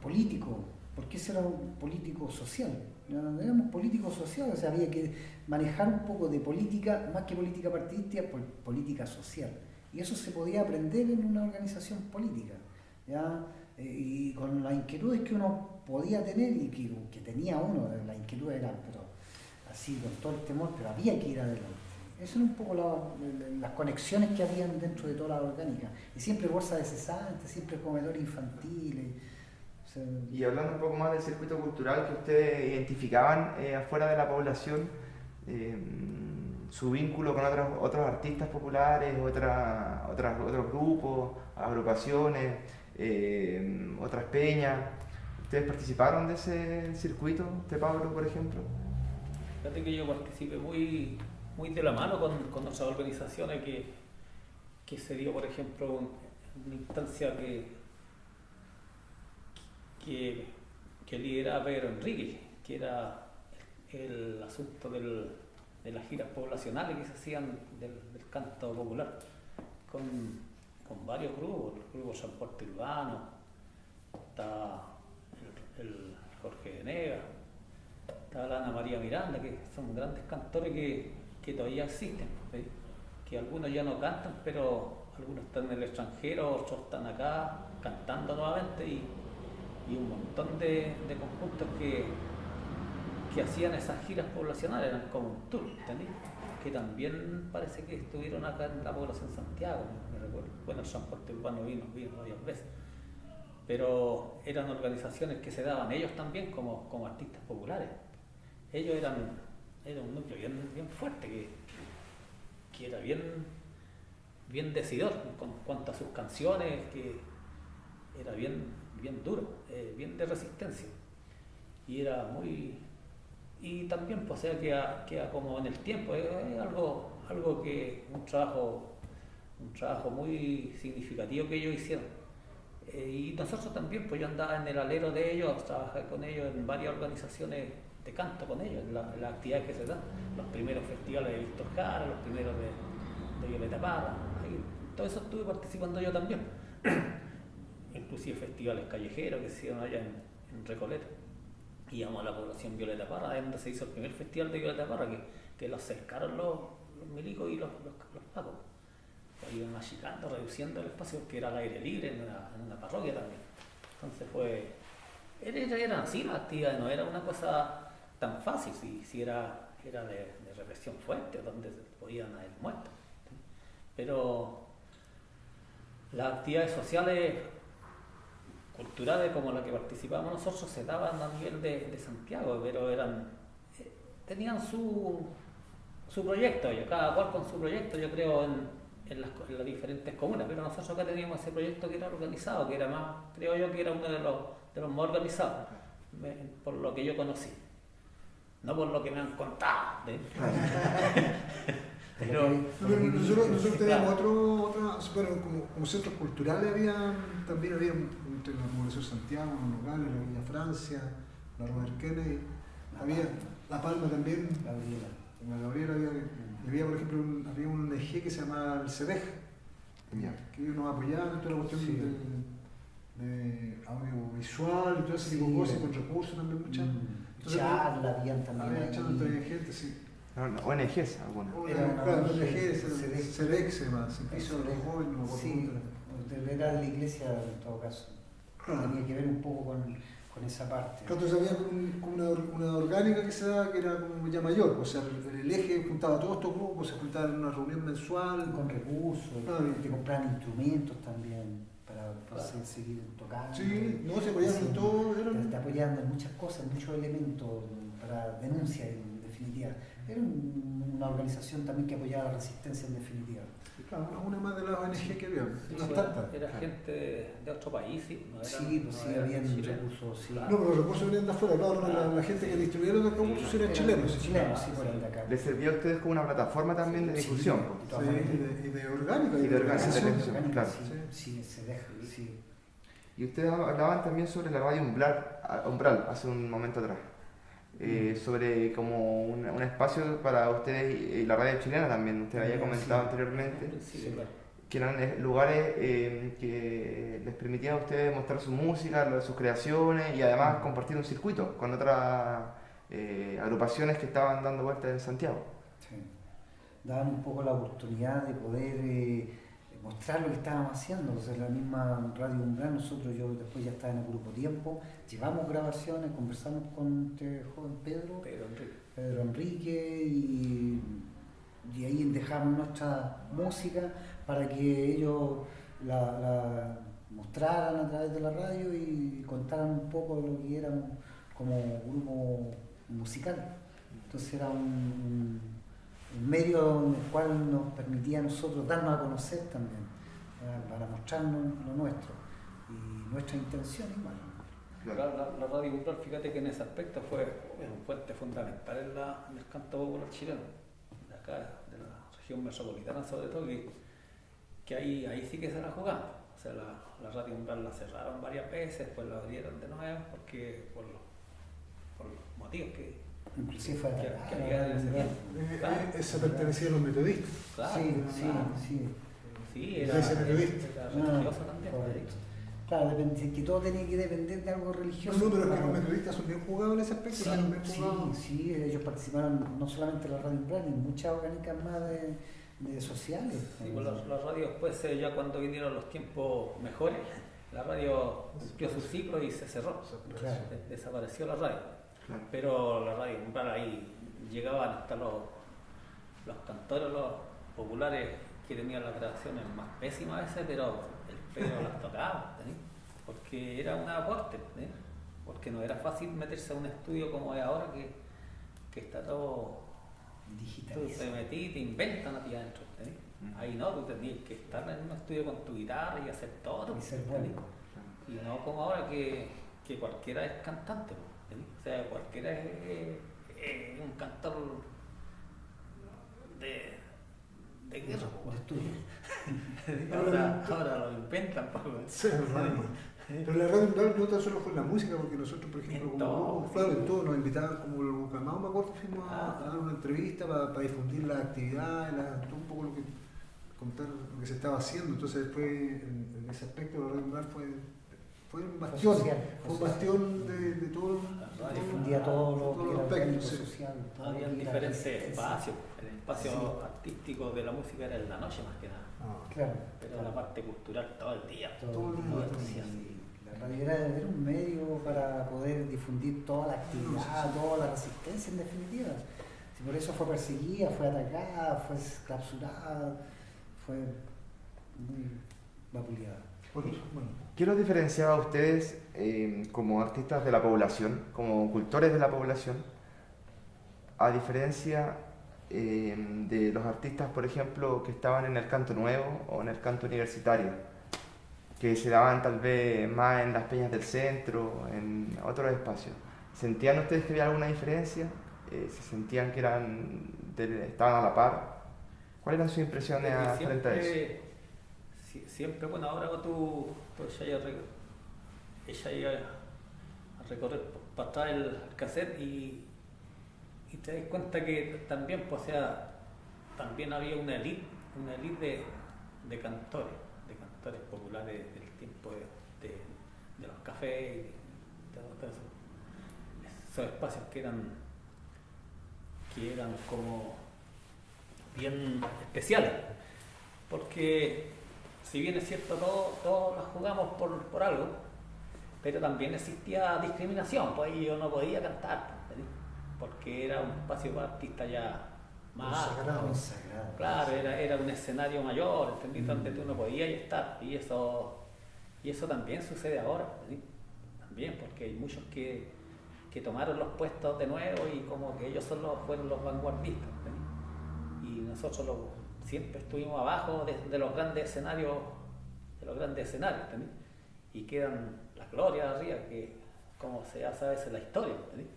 políticos, porque ese era un político social. Éramos políticos sociales, o sea, había que manejar un poco de política, más que política partidista, política social. Y eso se podía aprender en una organización política, ¿ya? Y con las inquietudes que uno podía tener y que tenía uno, las inquietudes eran, pero así, con todo el temor, pero había que ir adelante. Esas eran un poco las conexiones que habían dentro de toda la orgánica. Y siempre bolsas de cesantes, siempre comedores infantiles. O sea, y hablando un poco más del circuito cultural que ustedes identificaban afuera de la población, su vínculo con otros artistas populares, otros grupos, agrupaciones, otras peñas. ¿Ustedes participaron de ese circuito, de Pablo, por ejemplo? Fíjate que yo participé muy de la mano con otras organizaciones que se dio, por ejemplo, una instancia que lideraba Pedro Enrique, que era el asunto de las giras poblacionales que se hacían del canto popular, con varios grupos, el grupo Transporte Urbano, está el Jorge Venegas, está la Ana María Miranda, que son grandes cantores que todavía existen, ¿sí? Que algunos ya no cantan, pero algunos están en el extranjero, otros están acá cantando nuevamente y un montón de conjuntos que hacían esas giras poblacionales, eran como un tour, ¿entendí? Que también parece que estuvieron acá en la población de Santiago, me recuerdo. Bueno, el Transporte Urbano vino varias veces, pero eran organizaciones que se daban ellos también como artistas populares. Ellos eran un núcleo bien fuerte, que era bien bien decidor con cuanto a sus canciones, que era bien duro, bien de resistencia. Y era muy... Y también, pues, o sea, queda como en el tiempo, es algo que, un trabajo muy significativo que ellos hicieron. Y nosotros también, pues yo andaba en el alero de ellos, trabajé con ellos en varias organizaciones de canto con ellos, en las actividades que se dan, los primeros festivales de Víctor Jara, los primeros de Violeta Parra, ahí, todo eso estuve participando yo también. Inclusive festivales callejeros que se hicieron allá en Recoleta. Íbamos a la población Violeta Parra, donde se hizo el primer festival de Violeta Parra, que los cercaron los milicos y los pacos. Iban achicando, reduciendo el espacio, que era al aire libre en una parroquia también. Entonces era así la actividad, no era una cosa tan fácil, si era de represión fuerte, donde podían haber muerto. Pero las actividades sociales, culturales como la que participamos nosotros, se daban a nivel de Santiago, pero tenían su proyecto, cada cual con su proyecto, yo creo, en las diferentes comunas, pero nosotros acá teníamos ese proyecto que era organizado, que era más, creo yo que era uno de los más organizados, por lo que yo conocí, no por lo que me han contado. Pero nosotros teníamos bueno, como centros culturales también había entre la población de Santiago, los Nogales, la Villa Francia, la Robert Kennedy, había La Palma también, en la Gabriela había, por ejemplo, había un ONG que se llamaba el CEDEJ, que ellos nos apoyaban en toda la cuestión de audiovisual y todo ese tipo de cosas, con recursos también muchas. Charla, habían también. Había charlas de gente, sí. ONGs algunas. Claro, ONG, CEDEJ se llama, Servicio de los Jóvenes. Sí, era de la iglesia en todo caso. Tenía que ver un poco con esa parte. Entonces había como una orgánica que se daba que era como ya mayor, o sea, el eje juntaba a todos estos grupos, se juntaban en una reunión mensual. Con recursos, te compraban instrumentos también para seguir tocando. Sí, no, se apoyaban en todo. Te apoyaban en muchas cosas, en muchos elementos para denuncia en definitiva. Era una organización también que apoyaba la resistencia en definitiva. Claro, una más de las ONG que había, unas era tantas. gente de otro país, ¿sí? Habían recursos, sí. No, pero los recursos venían de afuera, claro, la gente que distribuyeron los recursos eran chilenos. Chilenos, sí, por ahí de acá. ¿Les servía a ustedes como una plataforma también de difusión? Y de orgánica. Y de organización, claro. Sí, se deja, sí. Y ustedes hablaban también sobre la radio Umbral hace un momento atrás. Sobre como un espacio para ustedes y la radio chilena también, usted había comentado anteriormente, que eran lugares que les permitían a ustedes mostrar su música, sus creaciones y además compartir un circuito con otras agrupaciones que estaban dando vueltas en Santiago. Sí. Daban un poco la oportunidad de poder mostrar lo que estábamos haciendo. O sea, la misma Radio Umbral, yo después ya estaba en el grupo Tiempo, llevamos grabaciones, conversamos con este joven Pedro Enrique y ahí dejamos nuestra música para que ellos la mostraran a través de la radio y contaran un poco de lo que éramos como grupo musical. Entonces era un medio en el cual nos permitía a nosotros darnos a conocer también, para mostrarnos lo nuestro y nuestra intención igual. La Radio Umbral, fíjate que en ese aspecto fue un fuente fundamental en el canto popular chileno, de acá, de la región metropolitana sobre todo, que ahí sí que se la jugaban. O sea, la Radio Umbral la cerraron varias veces, después la abrieron de nuevo, porque por los motivos que inclusive fue esa pertenecía a los metodistas. Claro, sí, era religioso también. Correcto. Claro, que todo tenía que depender de algo religioso. No, pero es que los metodistas son bien jugados en ese aspecto. Sí, ellos participaron no solamente en la Radio Umbral, en muchas orgánicas más de sociales. Sí, pues la radio después, ya cuando vinieron los tiempos mejores, la radio cumplió su ciclo y se cerró. Claro. Desapareció la radio. Pero la Radio Umbral, ahí llegaban hasta los cantores, los populares, que tenían las grabaciones más pésimas a veces, pero el Pedro las tocaba, ¿sí? Porque era un aporte, ¿sí? Porque no era fácil meterse a un estudio como es ahora, que está todo digitalizado. Te metí y te inventan a ti adentro, ¿sí? Ahí no, tú tenías que estar en un estudio con tu guitarra y hacer todo. Y ser bueno. Y no como ahora que cualquiera es cantante. O sea, cualquiera es un cantor de guerra. De estudio. Ahora lo inventan. Sí, hermano. Pero la radio no tan solo fue en la música, porque nosotros, por ejemplo, En como todo. grupo, claro, en todo, nos invitaban como el Bucamao, me acuerdo, fuimos a dar una entrevista para difundir las actividades, todo un poco lo que contar lo que se estaba haciendo. Entonces después, en ese aspecto, la radio Mural fue un bastión, social, fue un bastión de todo, Difundía todo lo que era aspectos, el sí. social. todo lo Había que era diferentes resistencia. espacios. El espacio Sí. artístico de la música era en la noche más que nada. Claro. Pero la parte cultural todo el día. Todo el día, Todo el todo el día. día. La radio era un medio para poder difundir toda la actividad, toda la resistencia en definitiva. Si por eso fue perseguida, fue atacada, fue capturada, fue muy vapuleada. Bueno, ¿Qué los diferenciaba a ustedes como artistas de la población, como cultores de la población, a diferencia de los artistas, por ejemplo, que estaban en el canto nuevo o en el canto universitario, que se daban tal vez más en las peñas del centro, en otros espacios? ¿Sentían ustedes que había alguna diferencia? ¿Se sentían que estaban a la par? ¿Cuáles eran sus impresiones frente a eso? Siempre, bueno, ahora tú ella a recorrer para atrás el cassette y te das cuenta que también, pues, o sea, también había una elite de cantores populares del tiempo de los cafés y de todos esos espacios que eran como bien especiales, porque si bien es cierto todos las jugamos por algo, pero también existía discriminación, pues ahí yo no podía cantar, ¿entendí? Porque era un espacio para artistas ya más alto. Consagrado. Claro, era un escenario mayor, ¿entendí? Donde tú no podías estar, y eso también sucede ahora, ¿entendí? También, porque hay muchos que tomaron los puestos de nuevo y como que ellos fueron los vanguardistas, ¿entendí? Y nosotros siempre estuvimos abajo de los grandes escenarios, ¿entendí? Y quedan las glorias arriba, que como se ya sabe es la historia, ¿entendí?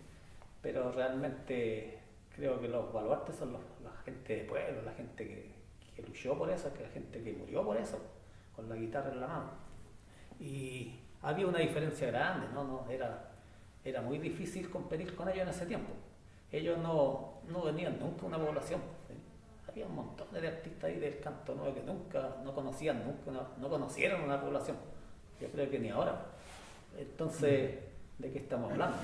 Pero realmente creo que los baluartes son la gente de pueblo, la gente que luchó por eso, que la gente que murió por eso, con la guitarra en la mano. Y había una diferencia grande, ¿no? Era muy difícil competir con ellos en ese tiempo. Ellos no venían nunca a una población. Había un montón de artistas ahí del canto nuevo que nunca no conocieron una población. Yo creo que ni ahora. Entonces, ¿de qué estamos hablando?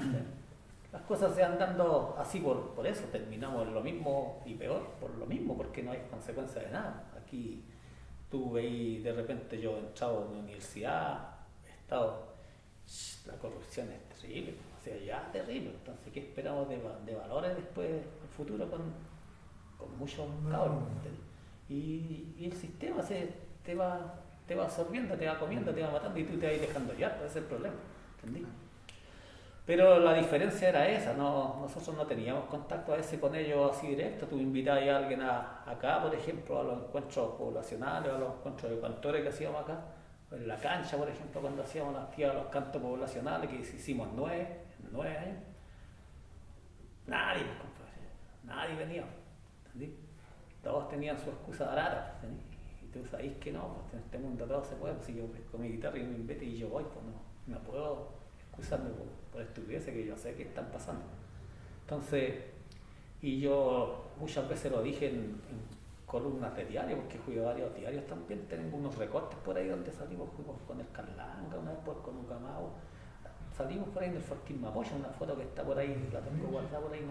Las cosas se van dando así por eso, terminamos en lo mismo y peor por lo mismo, porque no hay consecuencia de nada. Aquí tú veis, de repente yo he entrado en la universidad, la corrupción es terrible, o sea, ya terrible. Entonces, ¿qué esperamos de valores después, en el futuro, con muchos cabros? Y el sistema te va absorbiendo, te va comiendo, te va matando y tú te vas dejando ya, ese es el problema, ¿entendí? Pero la diferencia era esa, nosotros no teníamos contacto a veces con ellos así directo. Tú invitabas a alguien acá, por ejemplo, a los encuentros poblacionales, a los encuentros de cantores que hacíamos acá, en la cancha, por ejemplo, cuando hacíamos las actividades de los cantos poblacionales, que hicimos 9 años, nadie, compadre, nadie venía, ¿entendí? Todos tenían su excusa barata, ¿entendí? Y tú sabés que no, pues en este mundo todo se puede, pues si yo con mi guitarra y me invito y yo voy, pues no puedo excusarme por estupideces que yo sé que están pasando. Entonces, y yo muchas veces lo dije en columnas de diario, porque jugué varios diarios también, tengo unos recortes por ahí donde fuimos con el Carlanga, una vez con un Camao, salimos por ahí en el Fortín Mapocha, una foto que está por ahí, la tengo guardada por ahí,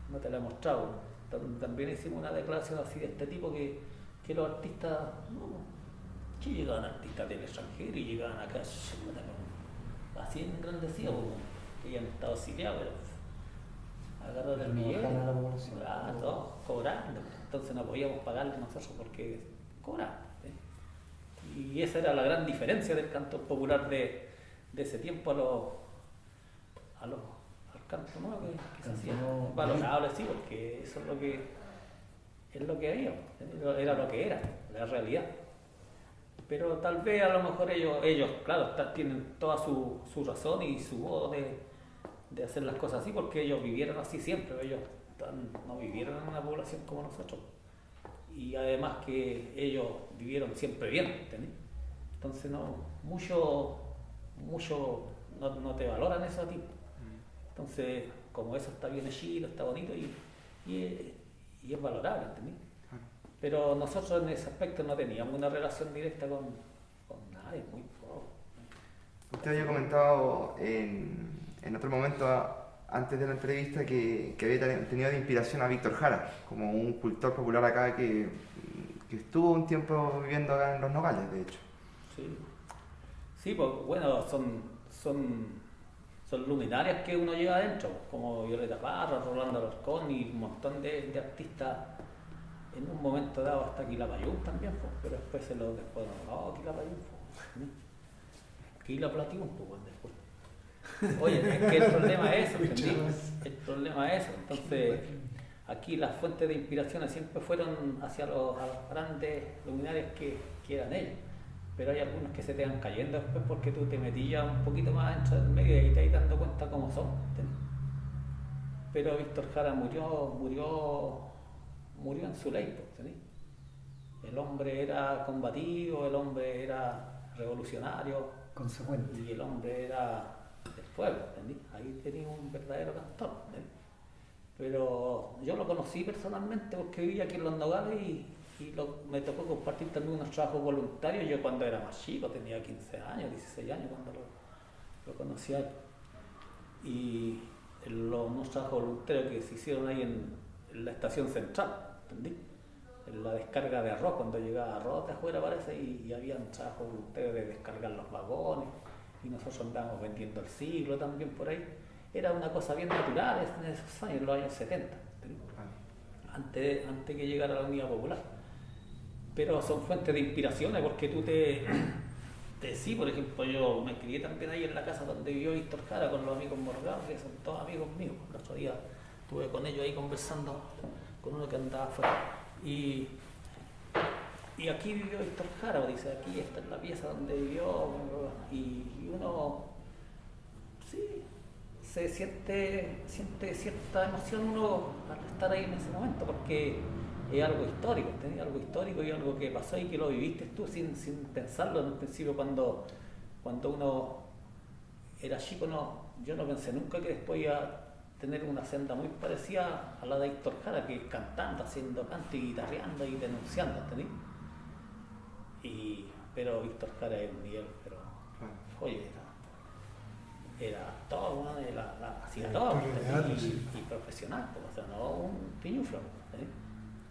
no te la he mostrado. También hicimos una declaración así de este tipo, que los artistas, que llegaban artistas del extranjero y llegaban acá, así engrandecidos, que ya han estado exiliados, pero agarrar el billete, todos cobrando, entonces no podíamos pagarle nosotros porque cobraban. Y esa era la gran diferencia del canto popular de ese tiempo al canto nuevo que se hacía. Valorable, sí, porque eso es lo que es lo que había, era lo que era, la realidad. Pero tal vez a lo mejor ellos claro, tienen toda su razón y su modo de hacer las cosas así, porque ellos vivieron así siempre, ellos no vivieron en una población como nosotros. Y además que ellos vivieron siempre bien, ¿entendés? Entonces mucho no te valoran eso a ti. Entonces, como eso está bien hechito, está bonito y es valorable, ¿entendés? Pero nosotros en ese aspecto no teníamos una relación directa con nadie, muy poco. Usted había comentado en otro momento, antes de la entrevista, que había tenido de inspiración a Víctor Jara, como un cultor popular acá que estuvo un tiempo viviendo acá en Los Nogales, de hecho. Sí, pues bueno, son luminarias que uno lleva adentro, como Violeta Parra, Rolando Alarcón y un montón de artistas. En un momento dado hasta Quilapayún también, pues, pero después Quilapayún, pues, Quilaplatún, pues, después. Oye, es que el problema es eso, ¿entendí? El problema es eso. Entonces, aquí las fuentes de inspiración siempre fueron hacia los grandes luminarios que eran ellos. Pero hay algunos que se te van cayendo después porque tú te metías un poquito más dentro del medio y te vas dando cuenta cómo son, ¿entendí? Pero Víctor Jara murió en su ley, ¿entendí? El hombre era combativo, el hombre era revolucionario, consecuente. y el hombre era del pueblo, ¿entendí? Ahí tenía un verdadero cantor, ¿entendí? Pero yo lo conocí personalmente porque vivía aquí en Los Nogales y me tocó compartir también unos trabajos voluntarios. Yo cuando era más chico, tenía 15 años, 16 años cuando lo conocí a él. Y unos trabajos voluntarios que se hicieron ahí en la estación central, ¿entendí? En la descarga de arroz, cuando llegaba arroz de afuera parece, y había un trabajo voluntario de descargar los vagones, y nosotros andábamos vendiendo el siglo también por ahí. Era una cosa bien natural en esos años, en los años 70, ¿entendí? Antes que llegara la Unidad Popular. Pero son fuentes de inspiraciones porque tú sí, por ejemplo, yo me crié también ahí en la casa donde vivió Víctor Jara con los amigos Morgado, que son todos amigos míos. El otro día estuve con ellos ahí conversando con uno que andaba afuera. Y aquí vivió Víctor Jara, dice, aquí esta es la pieza donde vivió, y uno sí se siente cierta emoción uno al estar ahí en ese momento, porque es algo histórico, ¿entendés? Algo histórico y algo que pasó y que lo viviste tú sin pensarlo en un principio. Cuando uno era chico, yo no pensé nunca que después iba a tener una senda muy parecida a la de Víctor Jara, que cantando, haciendo canto y guitarreando y denunciando, ¿entendés? Pero Víctor Jara es un nivel, pero oye, era todo, ¿no? Hacía todo, y profesional, pues, o sea, no un piñuflo, ¿entendés?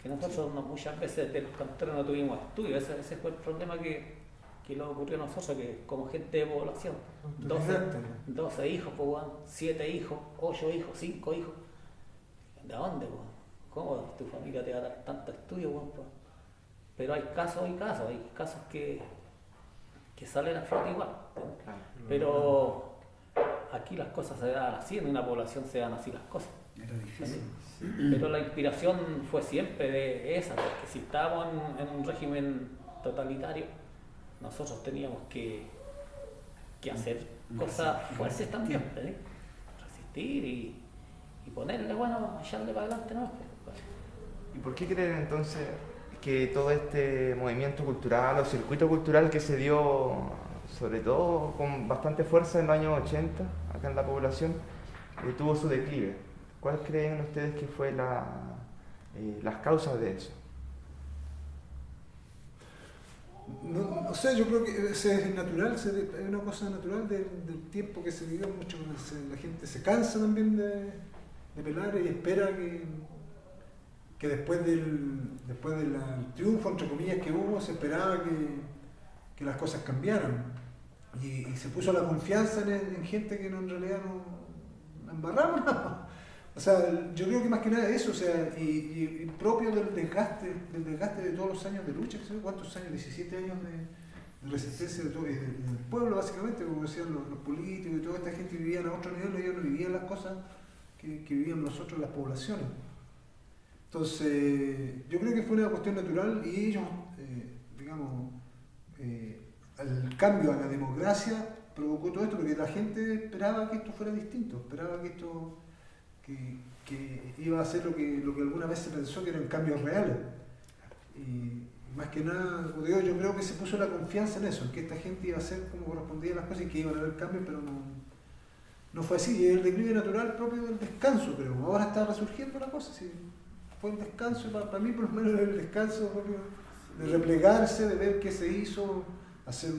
Que nosotros muchas veces de los cantores no tuvimos estudio. Ese fue el problema que le ocurrió a nosotros, que como gente de población, 12 hijos, 7 hijos, 8 hijos, 5 hijos, ¿de dónde? ¿Cómo tu familia te va a dar tanto estudio? Pero hay casos que salen a flote igual, pero aquí las cosas se dan así, en una población se dan así las cosas. Era difícil. Pero la inspiración fue siempre esa, porque si estábamos en un régimen totalitario, nosotros teníamos que hacer cosas fuertes también, ¿eh? Resistir y ponerle, echarle para adelante, ¿no? ¿Y por qué creen entonces que todo este movimiento cultural o circuito cultural que se dio, sobre todo con bastante fuerza en los años 80, acá en la población, tuvo su declive? ¿Cuáles creen ustedes que fue las causas de eso? No, o sea, yo creo que es natural, es una cosa natural del tiempo que se vivió mucho. La gente se cansa también de pelar y espera que después del triunfo, entre comillas, que hubo, se esperaba que las cosas cambiaran. Y se puso la confianza en gente que en realidad no embarramos nada. O sea, yo creo que más que nada eso, o sea, y propio del desgaste de todos los años de lucha, ¿cuántos años? 17 años de resistencia del pueblo, básicamente, como decían los políticos y toda esta gente vivían a otro nivel, ellos no vivían las cosas que vivían nosotros, las poblaciones. Entonces, yo creo que fue una cuestión natural y ellos, digamos, el cambio a la democracia provocó todo esto porque la gente esperaba que esto fuera distinto, esperaba que esto que iba a ser lo que alguna vez se pensó que eran cambios reales. Y más que nada, como digo, yo creo que se puso la confianza en eso, en que esta gente iba a hacer como correspondía las cosas y que iban a haber cambios, pero no fue así. Y el declive natural propio del descanso, pero ahora está resurgiendo la cosa. Sí. Fue un descanso, para mí por lo menos el descanso propio de replegarse, de ver qué se hizo, hacer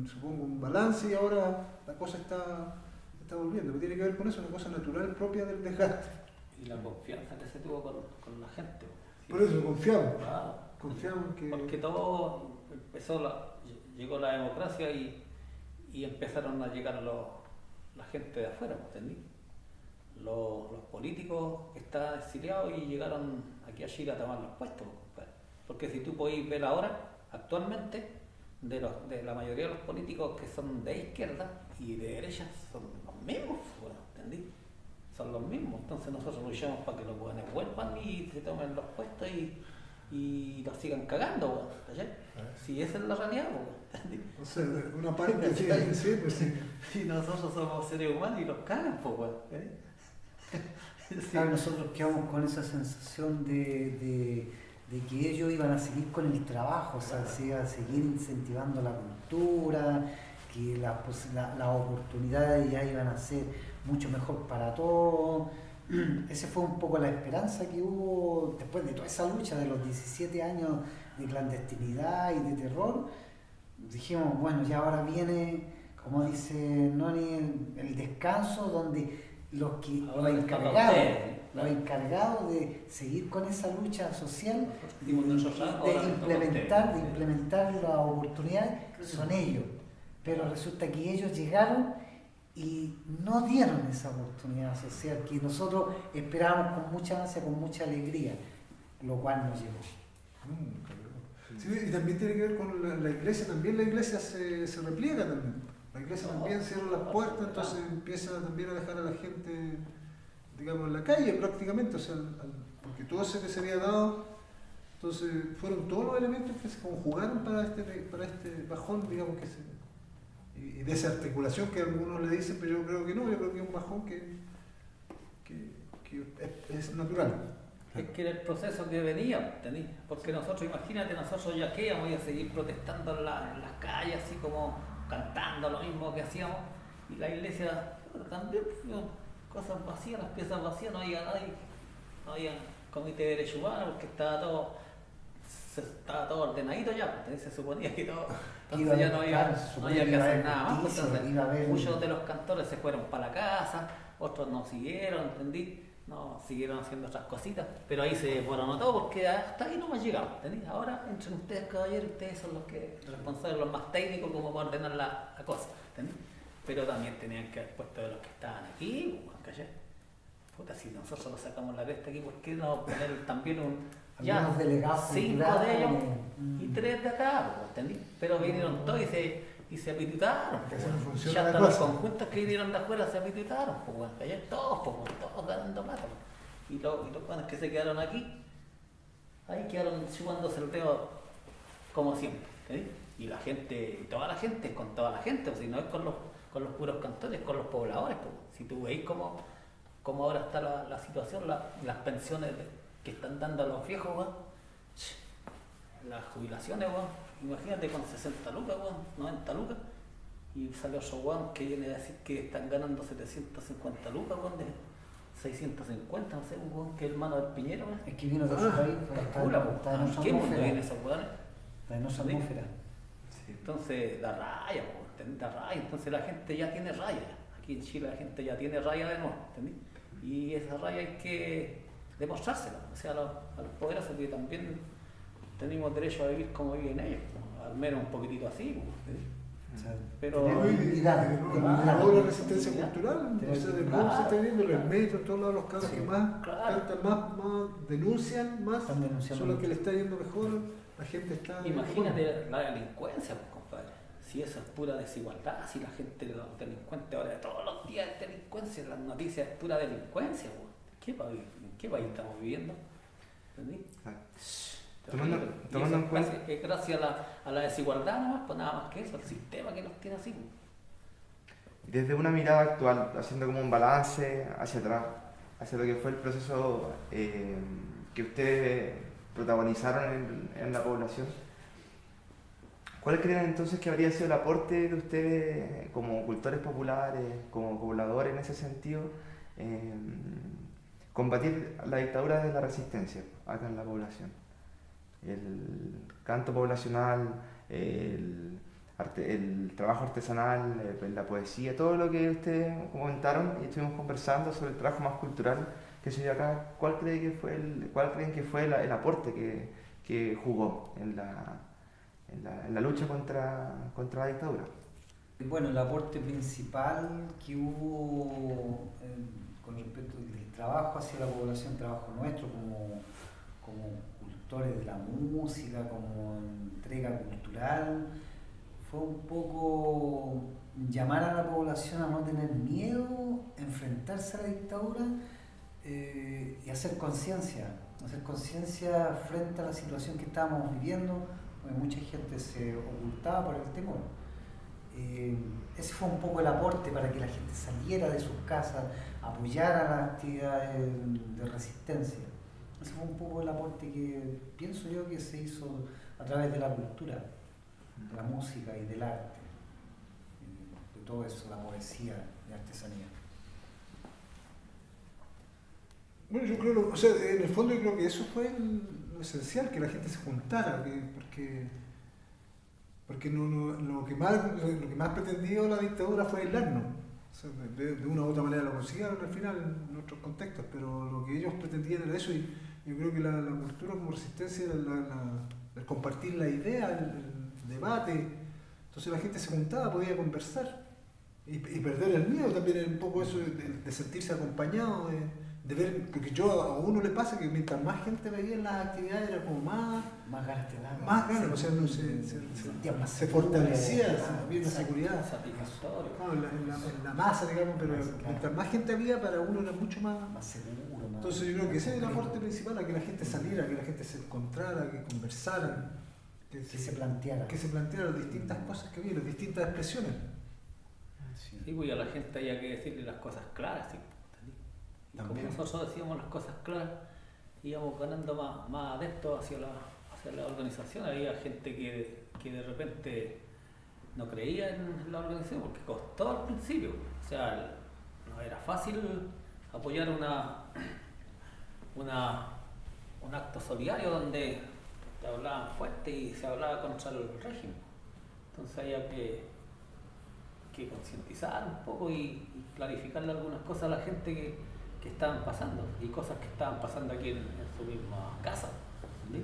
supongo un balance y ahora la cosa está volviendo. Pero tiene que ver con eso, una cosa natural propia del desgaste. Y la confianza que se tuvo con la gente. ¿Sí? Por eso confiamos. Claro. Confiamos que... Porque todo llegó la democracia y empezaron a llegar la gente de afuera, ¿entendí? Los políticos que estaban exiliados y llegaron aquí a Chile a tomar los puestos, compadre. Porque si tú podéis ver ahora, actualmente, de la mayoría de los políticos que son de izquierda y de derecha son los mismos, bueno, ¿entendí? Son los mismos. Entonces nosotros luchamos para que los jóvenes vuelvan y se tomen los puestos y los sigan cagando, ¿cachai? Si esa es la realidad, ¿entendí? O sea, una parte sí, sí, pues sí. Si nosotros somos seres humanos y los cagan, pues, ¿eh? Sí. Claro, nosotros quedamos con esa sensación de que ellos iban a seguir con el trabajo, o sea, se iba a seguir incentivando la cultura, que las oportunidades ya iban a ser mucho mejor para todos. Esa fue un poco la esperanza que hubo después de toda esa lucha de los 17 años de clandestinidad y de terror. Dijimos, bueno, ya ahora viene, como dice Noni, el descanso donde los encargados de seguir con esa lucha social, de implementar las oportunidades, son ellos. Pero resulta que ellos llegaron y no dieron esa oportunidad social que nosotros esperábamos con mucha ansia, con mucha alegría, lo cual nos llegó. Sí, y también tiene que ver con la iglesia, también la iglesia se repliega también. La iglesia también cierra las puertas, entonces empieza también a dejar a la gente, digamos, en la calle prácticamente, o sea, porque todo eso que se había dado, entonces fueron todos los elementos que se conjugaron para este bajón, digamos, y desarticulación que algunos le dicen, pero yo creo que no, yo creo que es un bajón que es natural. Es que era el proceso que venía, ¿entendí? Porque nosotros, imagínate, nosotros ya que íbamos a seguir protestando en las calles, así como cantando lo mismo que hacíamos, y la iglesia también, cosas vacías, las piezas vacías, no había nadie, no había comité de derechos humanos, porque estaba todo ordenadito ya, entonces se suponía que todo, entonces ya no había que hacer nada más, entonces muchos de los cantores se fueron para la casa, otros no siguieron, ¿entendí? No, siguieron haciendo otras cositas, pero ahí se fueron todos porque hasta ahí no más llegamos, ¿entendí? Ahora, entre ustedes, caballeros, ustedes son los responsables, los más técnicos, como para ordenar la cosa, ¿entendí? Pero también tenían que haber puesto de los que estaban aquí, ¿cachai? Puta, si nosotros nos sacamos la cresta aquí, ¿por qué no poner también algunos delegados 5 de ellos y 3 de acá, ¿entendí? Pero vinieron todos y se apetitaron, ya hasta los conjuntos que vinieron de afuera se apetitaron, todos ganando plata. Y los cuantos que se quedaron aquí, ahí quedaron chupándose el dedo como siempre, ¿entendí? Y la gente, toda la gente, con toda la gente, o si no es con los puros cantores, con los pobladores, pues. Si tú veis cómo ahora está la situación, las pensiones que están dando a los viejos, ¿no? Las jubilaciones, imagínate con 60 lucas, 90 lucas, y sale otro que viene a decir que están ganando 750 lucas, de 650, no sé, que es hermano del Piñero. Es que vino de ese país, está en otra atmósfera. Está en otra atmósfera. Entonces da raya, entonces la gente ya tiene raya. Aquí en Chile la gente ya tiene raya de nuevo, ¿entendí? Y esa raya hay que demostrársela, o sea, a los poderosos que también tenemos derecho a vivir como viven ellos, al menos un poquitito así, pero ahora la resistencia cultural, o sea, de cómo se está viendo los medios, en todos lados los casos que más cantan, más denuncian, más son los que le está yendo mejor, la gente está... Imagínate la delincuencia, pues, compadre, si eso es pura desigualdad, si la gente, los delincuentes ahora todos los días es delincuencia, las noticias es pura delincuencia, pues. ¿En qué país estamos viviendo? ¿Entendí? Tomando en cuenta... Gracias a la desigualdad nomás, pues nada más que eso, el sistema que nos tiene así. Desde una mirada actual, haciendo como un balance hacia atrás, hacia lo que fue el proceso que ustedes protagonizaron en la población, ¿cuál creen entonces que habría sido el aporte de ustedes como cultores populares, como pobladores en ese sentido, combatir la dictadura de la resistencia acá en la población? El canto poblacional, el trabajo artesanal, la poesía, todo lo que ustedes comentaron y estuvimos conversando sobre el trabajo más cultural que se dio acá, ¿cuál creen que fue el aporte que jugó en la lucha contra la dictadura? Bueno, el aporte principal que hubo con respecto al trabajo hacia la población, trabajo nuestro como cultores de la música, como entrega cultural, fue un poco llamar a la población a no tener miedo, enfrentarse a la dictadura y hacer conciencia frente a la situación que estábamos viviendo, porque mucha gente se ocultaba por el temor. Ese fue un poco el aporte para que la gente saliera de sus casas, apoyara las actividades de resistencia. Ese fue un poco el aporte que pienso yo que se hizo a través de la cultura, de la música y del arte, de todo eso, la poesía, la artesanía. Bueno, yo creo, o sea, en el fondo yo creo que eso fue lo esencial, que la gente se juntara, porque lo que más pretendió la dictadura fue aislarnos. O sea, de una u otra manera lo consiguieron al final en otros contextos, pero lo que ellos pretendían era eso, y yo creo que la cultura como resistencia era el compartir la idea, el debate. Entonces la gente se juntaba, podía conversar y perder el miedo también, un poco eso de sentirse acompañado, de ver, porque a uno le pasa que mientras más gente veía en las actividades era como más ganas te daban. Más ganas, o sea, se fortalecía, había una seguridad. Satisfactorio. Claro, en la masa, digamos, pero mientras más gente había, para uno era mucho más seguro. Entonces yo creo que ese es el aporte principal, a que la gente saliera, que la gente se encontrara, que conversara, que se planteara las distintas cosas que había, las distintas expresiones. Sí, pues a la gente había que decirle las cosas claras, ¿sí? Y como nosotros decíamos las cosas claras, íbamos ganando más adeptos hacia la organización. Había gente que de repente no creía en la organización porque costó al principio. O sea, no era fácil apoyar un acto solidario donde te hablaban fuerte y se hablaba contra el régimen. Entonces había que concientizar un poco y clarificarle algunas cosas a la gente que estaban pasando, y cosas que estaban pasando aquí en su misma casa, ¿sí?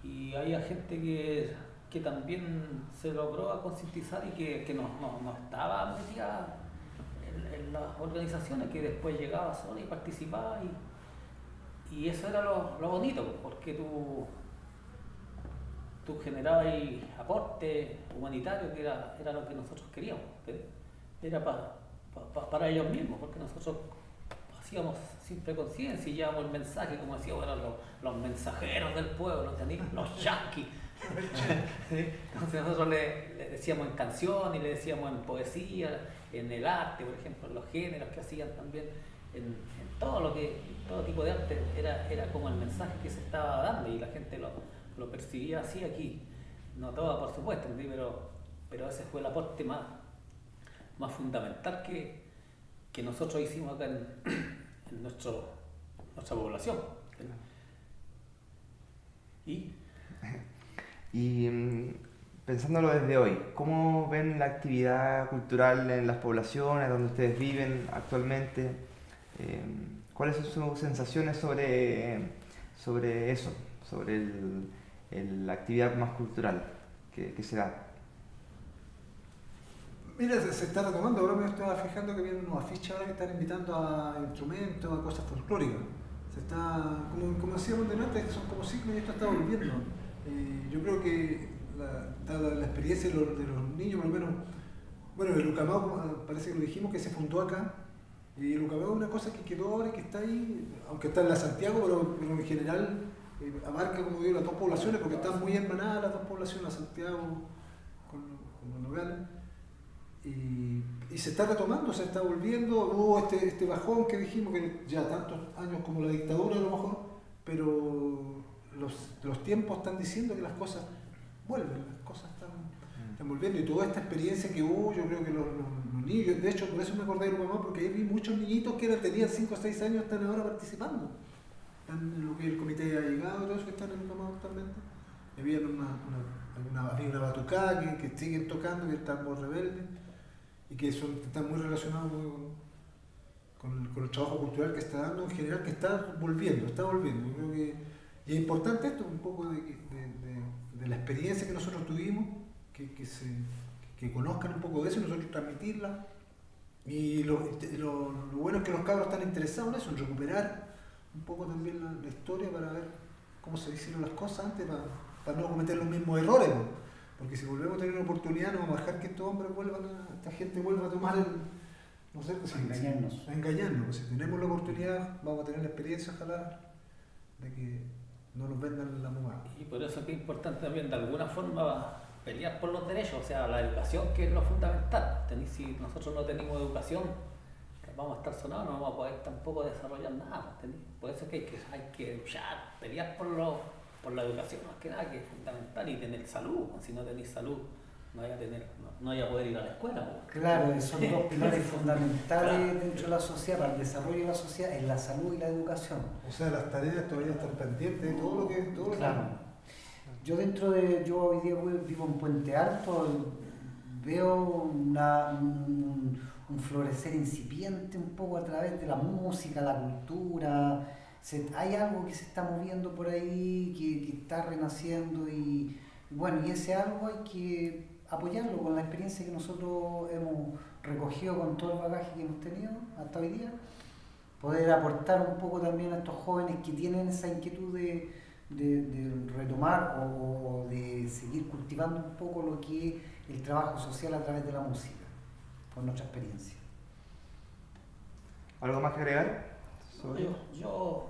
Y había gente que también se logró concientizar y que no estaba metida en las organizaciones, que después llegaba sola y participaba, y eso era lo bonito, porque tú generabas ahí aporte humanitario, que era lo que nosotros queríamos, era para ellos mismos, porque nosotros hacíamos simple conciencia y llevábamos el mensaje, como decíamos, eran los mensajeros del pueblo, los yanquis. Entonces nosotros le decíamos en canción y le decíamos en poesía, en el arte, por ejemplo, en los géneros que hacían también, en todo tipo de arte, era como el mensaje que se estaba dando, y la gente lo percibía así aquí. No toda, por supuesto, pero ese fue el aporte más fundamental que nosotros hicimos acá en nuestra población. Y pensándolo desde hoy, ¿cómo ven la actividad cultural en las poblaciones donde ustedes viven actualmente? ¿Cuáles son sus sensaciones sobre eso, sobre la actividad más cultural que se da? Mira, se está retomando. Ahora me estaba fijando que vienen unos afiches ahora que están invitando a instrumentos, a cosas folclóricas. Se está, como decíamos delante, son como ciclos y esto está volviendo. Yo creo que la experiencia de los niños, por lo menos, bueno, el Ucamau parece que lo dijimos, que se fundó acá, Y el Ucabeo es una cosa que quedó ahora, que está ahí, aunque está en la Santiago, pero en general abarca, como digo, las dos poblaciones, porque están muy hermanadas las dos poblaciones, la Santiago con Nogales. Y se está retomando, se está volviendo. Hubo este bajón que dijimos, que ya tantos años como la dictadura a lo mejor, pero los tiempos están diciendo que las cosas vuelven, las cosas están volviendo. Y toda esta experiencia que hubo, yo creo que los niños, de hecho por eso me acordé de mamá, porque ahí vi muchos niñitos que tenían 5 o 6 años, están ahora participando. Están en lo que el comité ha llegado, todos que están en el Ucamao actualmente. Había una batucada que siguen tocando, que están muy rebeldes y que están muy relacionados con el trabajo cultural que está dando en general, que está volviendo. Yo creo que, y es importante esto, un poco de la experiencia que nosotros tuvimos, que conozcan un poco de eso y nosotros transmitirla. Y lo bueno es que los cabros están interesados en eso, en recuperar un poco también la historia para ver cómo se hicieron las cosas antes, para no cometer los mismos errores, ¿no? Porque si volvemos a tener una oportunidad, no vamos a dejar que estos hombres esta gente vuelva a tomar no sé, a engañarnos. Pues si tenemos la oportunidad, vamos a tener la experiencia, ojalá, de que no nos vendan la mamá. Y por eso es que es importante también, de alguna forma, pelear por los derechos, o sea, la educación, que es lo fundamental. Si nosotros no tenemos educación, vamos a estar sonados, no vamos a poder tampoco desarrollar nada. Por eso es que hay que luchar, pelear por la educación, más que nada, que es fundamental, y tener salud. Si no tenéis salud, no vaya a poder ir a la escuela. Claro, son dos pilares fundamentales dentro de la sociedad, para el desarrollo de la sociedad, es la salud y la educación. O sea, las tareas todavía están pendientes de todo lo que... Claro. Yo hoy día vivo en Puente Alto, veo un florecer incipiente un poco a través de la música, la cultura. Hay algo que se está moviendo por ahí, que está renaciendo, y bueno, y ese algo hay que apoyarlo con la experiencia que nosotros hemos recogido, con todo el bagaje que hemos tenido hasta hoy día, poder aportar un poco también a estos jóvenes que tienen esa inquietud de retomar o de seguir cultivando un poco lo que es el trabajo social a través de la música, por nuestra experiencia. ¿Algo más que agregar? Yo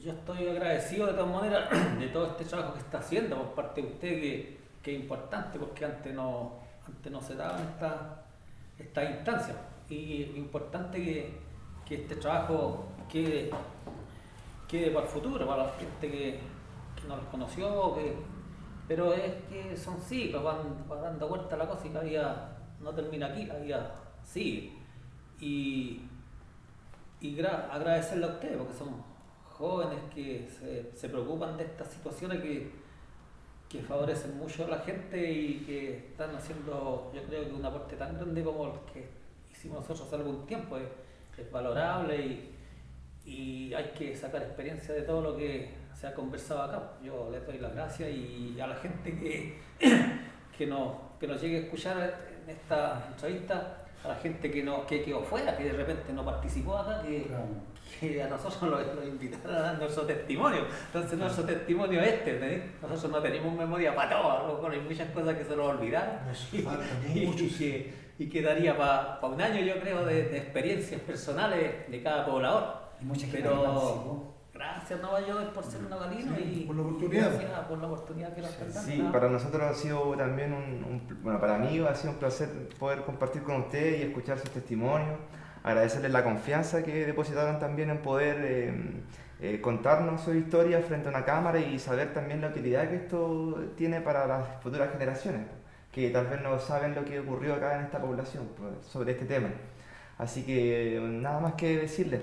estoy agradecido de todas maneras de todo este trabajo que está haciendo por parte de usted, que es importante, porque antes no se daban estas instancias, y es importante que este trabajo quede para el futuro, para la gente que no los conoció, pero es que son ciclos, va dando vuelta la cosa, y la vida no termina aquí, la vida sigue. Y agradecerle a ustedes, porque son jóvenes que se preocupan de estas situaciones que favorecen mucho a la gente, y que están haciendo, yo creo que un aporte tan grande como el que hicimos nosotros hace algún tiempo. Es valorable, y hay que sacar experiencia de todo lo que se ha conversado acá. Yo les doy las gracias, y a la gente que nos llegue a escuchar en esta entrevista, a la gente que quedó fuera, que de repente no participó acá, que a nosotros los invitaron a dar nuestro testimonio. Entonces nuestro testimonio es nosotros no tenemos memoria para todo, a lo mejor hay muchas cosas que se nos olvidaron, y quedaría para un año, yo creo, de experiencias personales de cada poblador. Y mucha gente participó. Gracias, Nueva por ser nogalino, y por la oportunidad. Gracias por la oportunidad que nos están dando. Sí, para nosotros ha sido también bueno, para mí ha sido un placer poder compartir con ustedes y escuchar sus testimonios, agradecerles la confianza que depositaron también en poder contarnos su historia frente a una cámara, y saber también la utilidad que esto tiene para las futuras generaciones, que tal vez no saben lo que ocurrió acá en esta población sobre este tema. Así que nada más que decirles.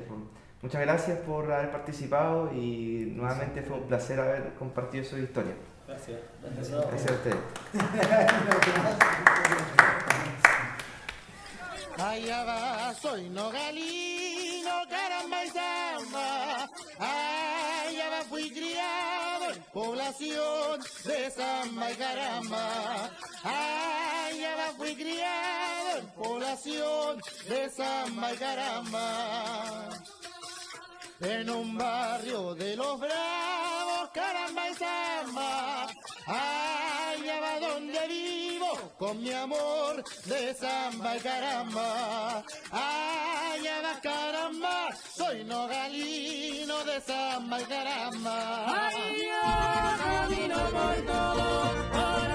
Muchas gracias por haber participado, y nuevamente fue un placer haber compartido su historia. Gracias. Gracias a ustedes. Allá va, soy nogalino, caramba y samba. Allá va, fui criado en población de samba y caramba. Allá va, fui criado en población de samba y caramba. En un barrio de los bravos, caramba y samba. allá va donde vivo, con mi amor de samba y caramba. Allá va caramba, soy nogalino de samba y caramba. Ay, yo camino por todo, por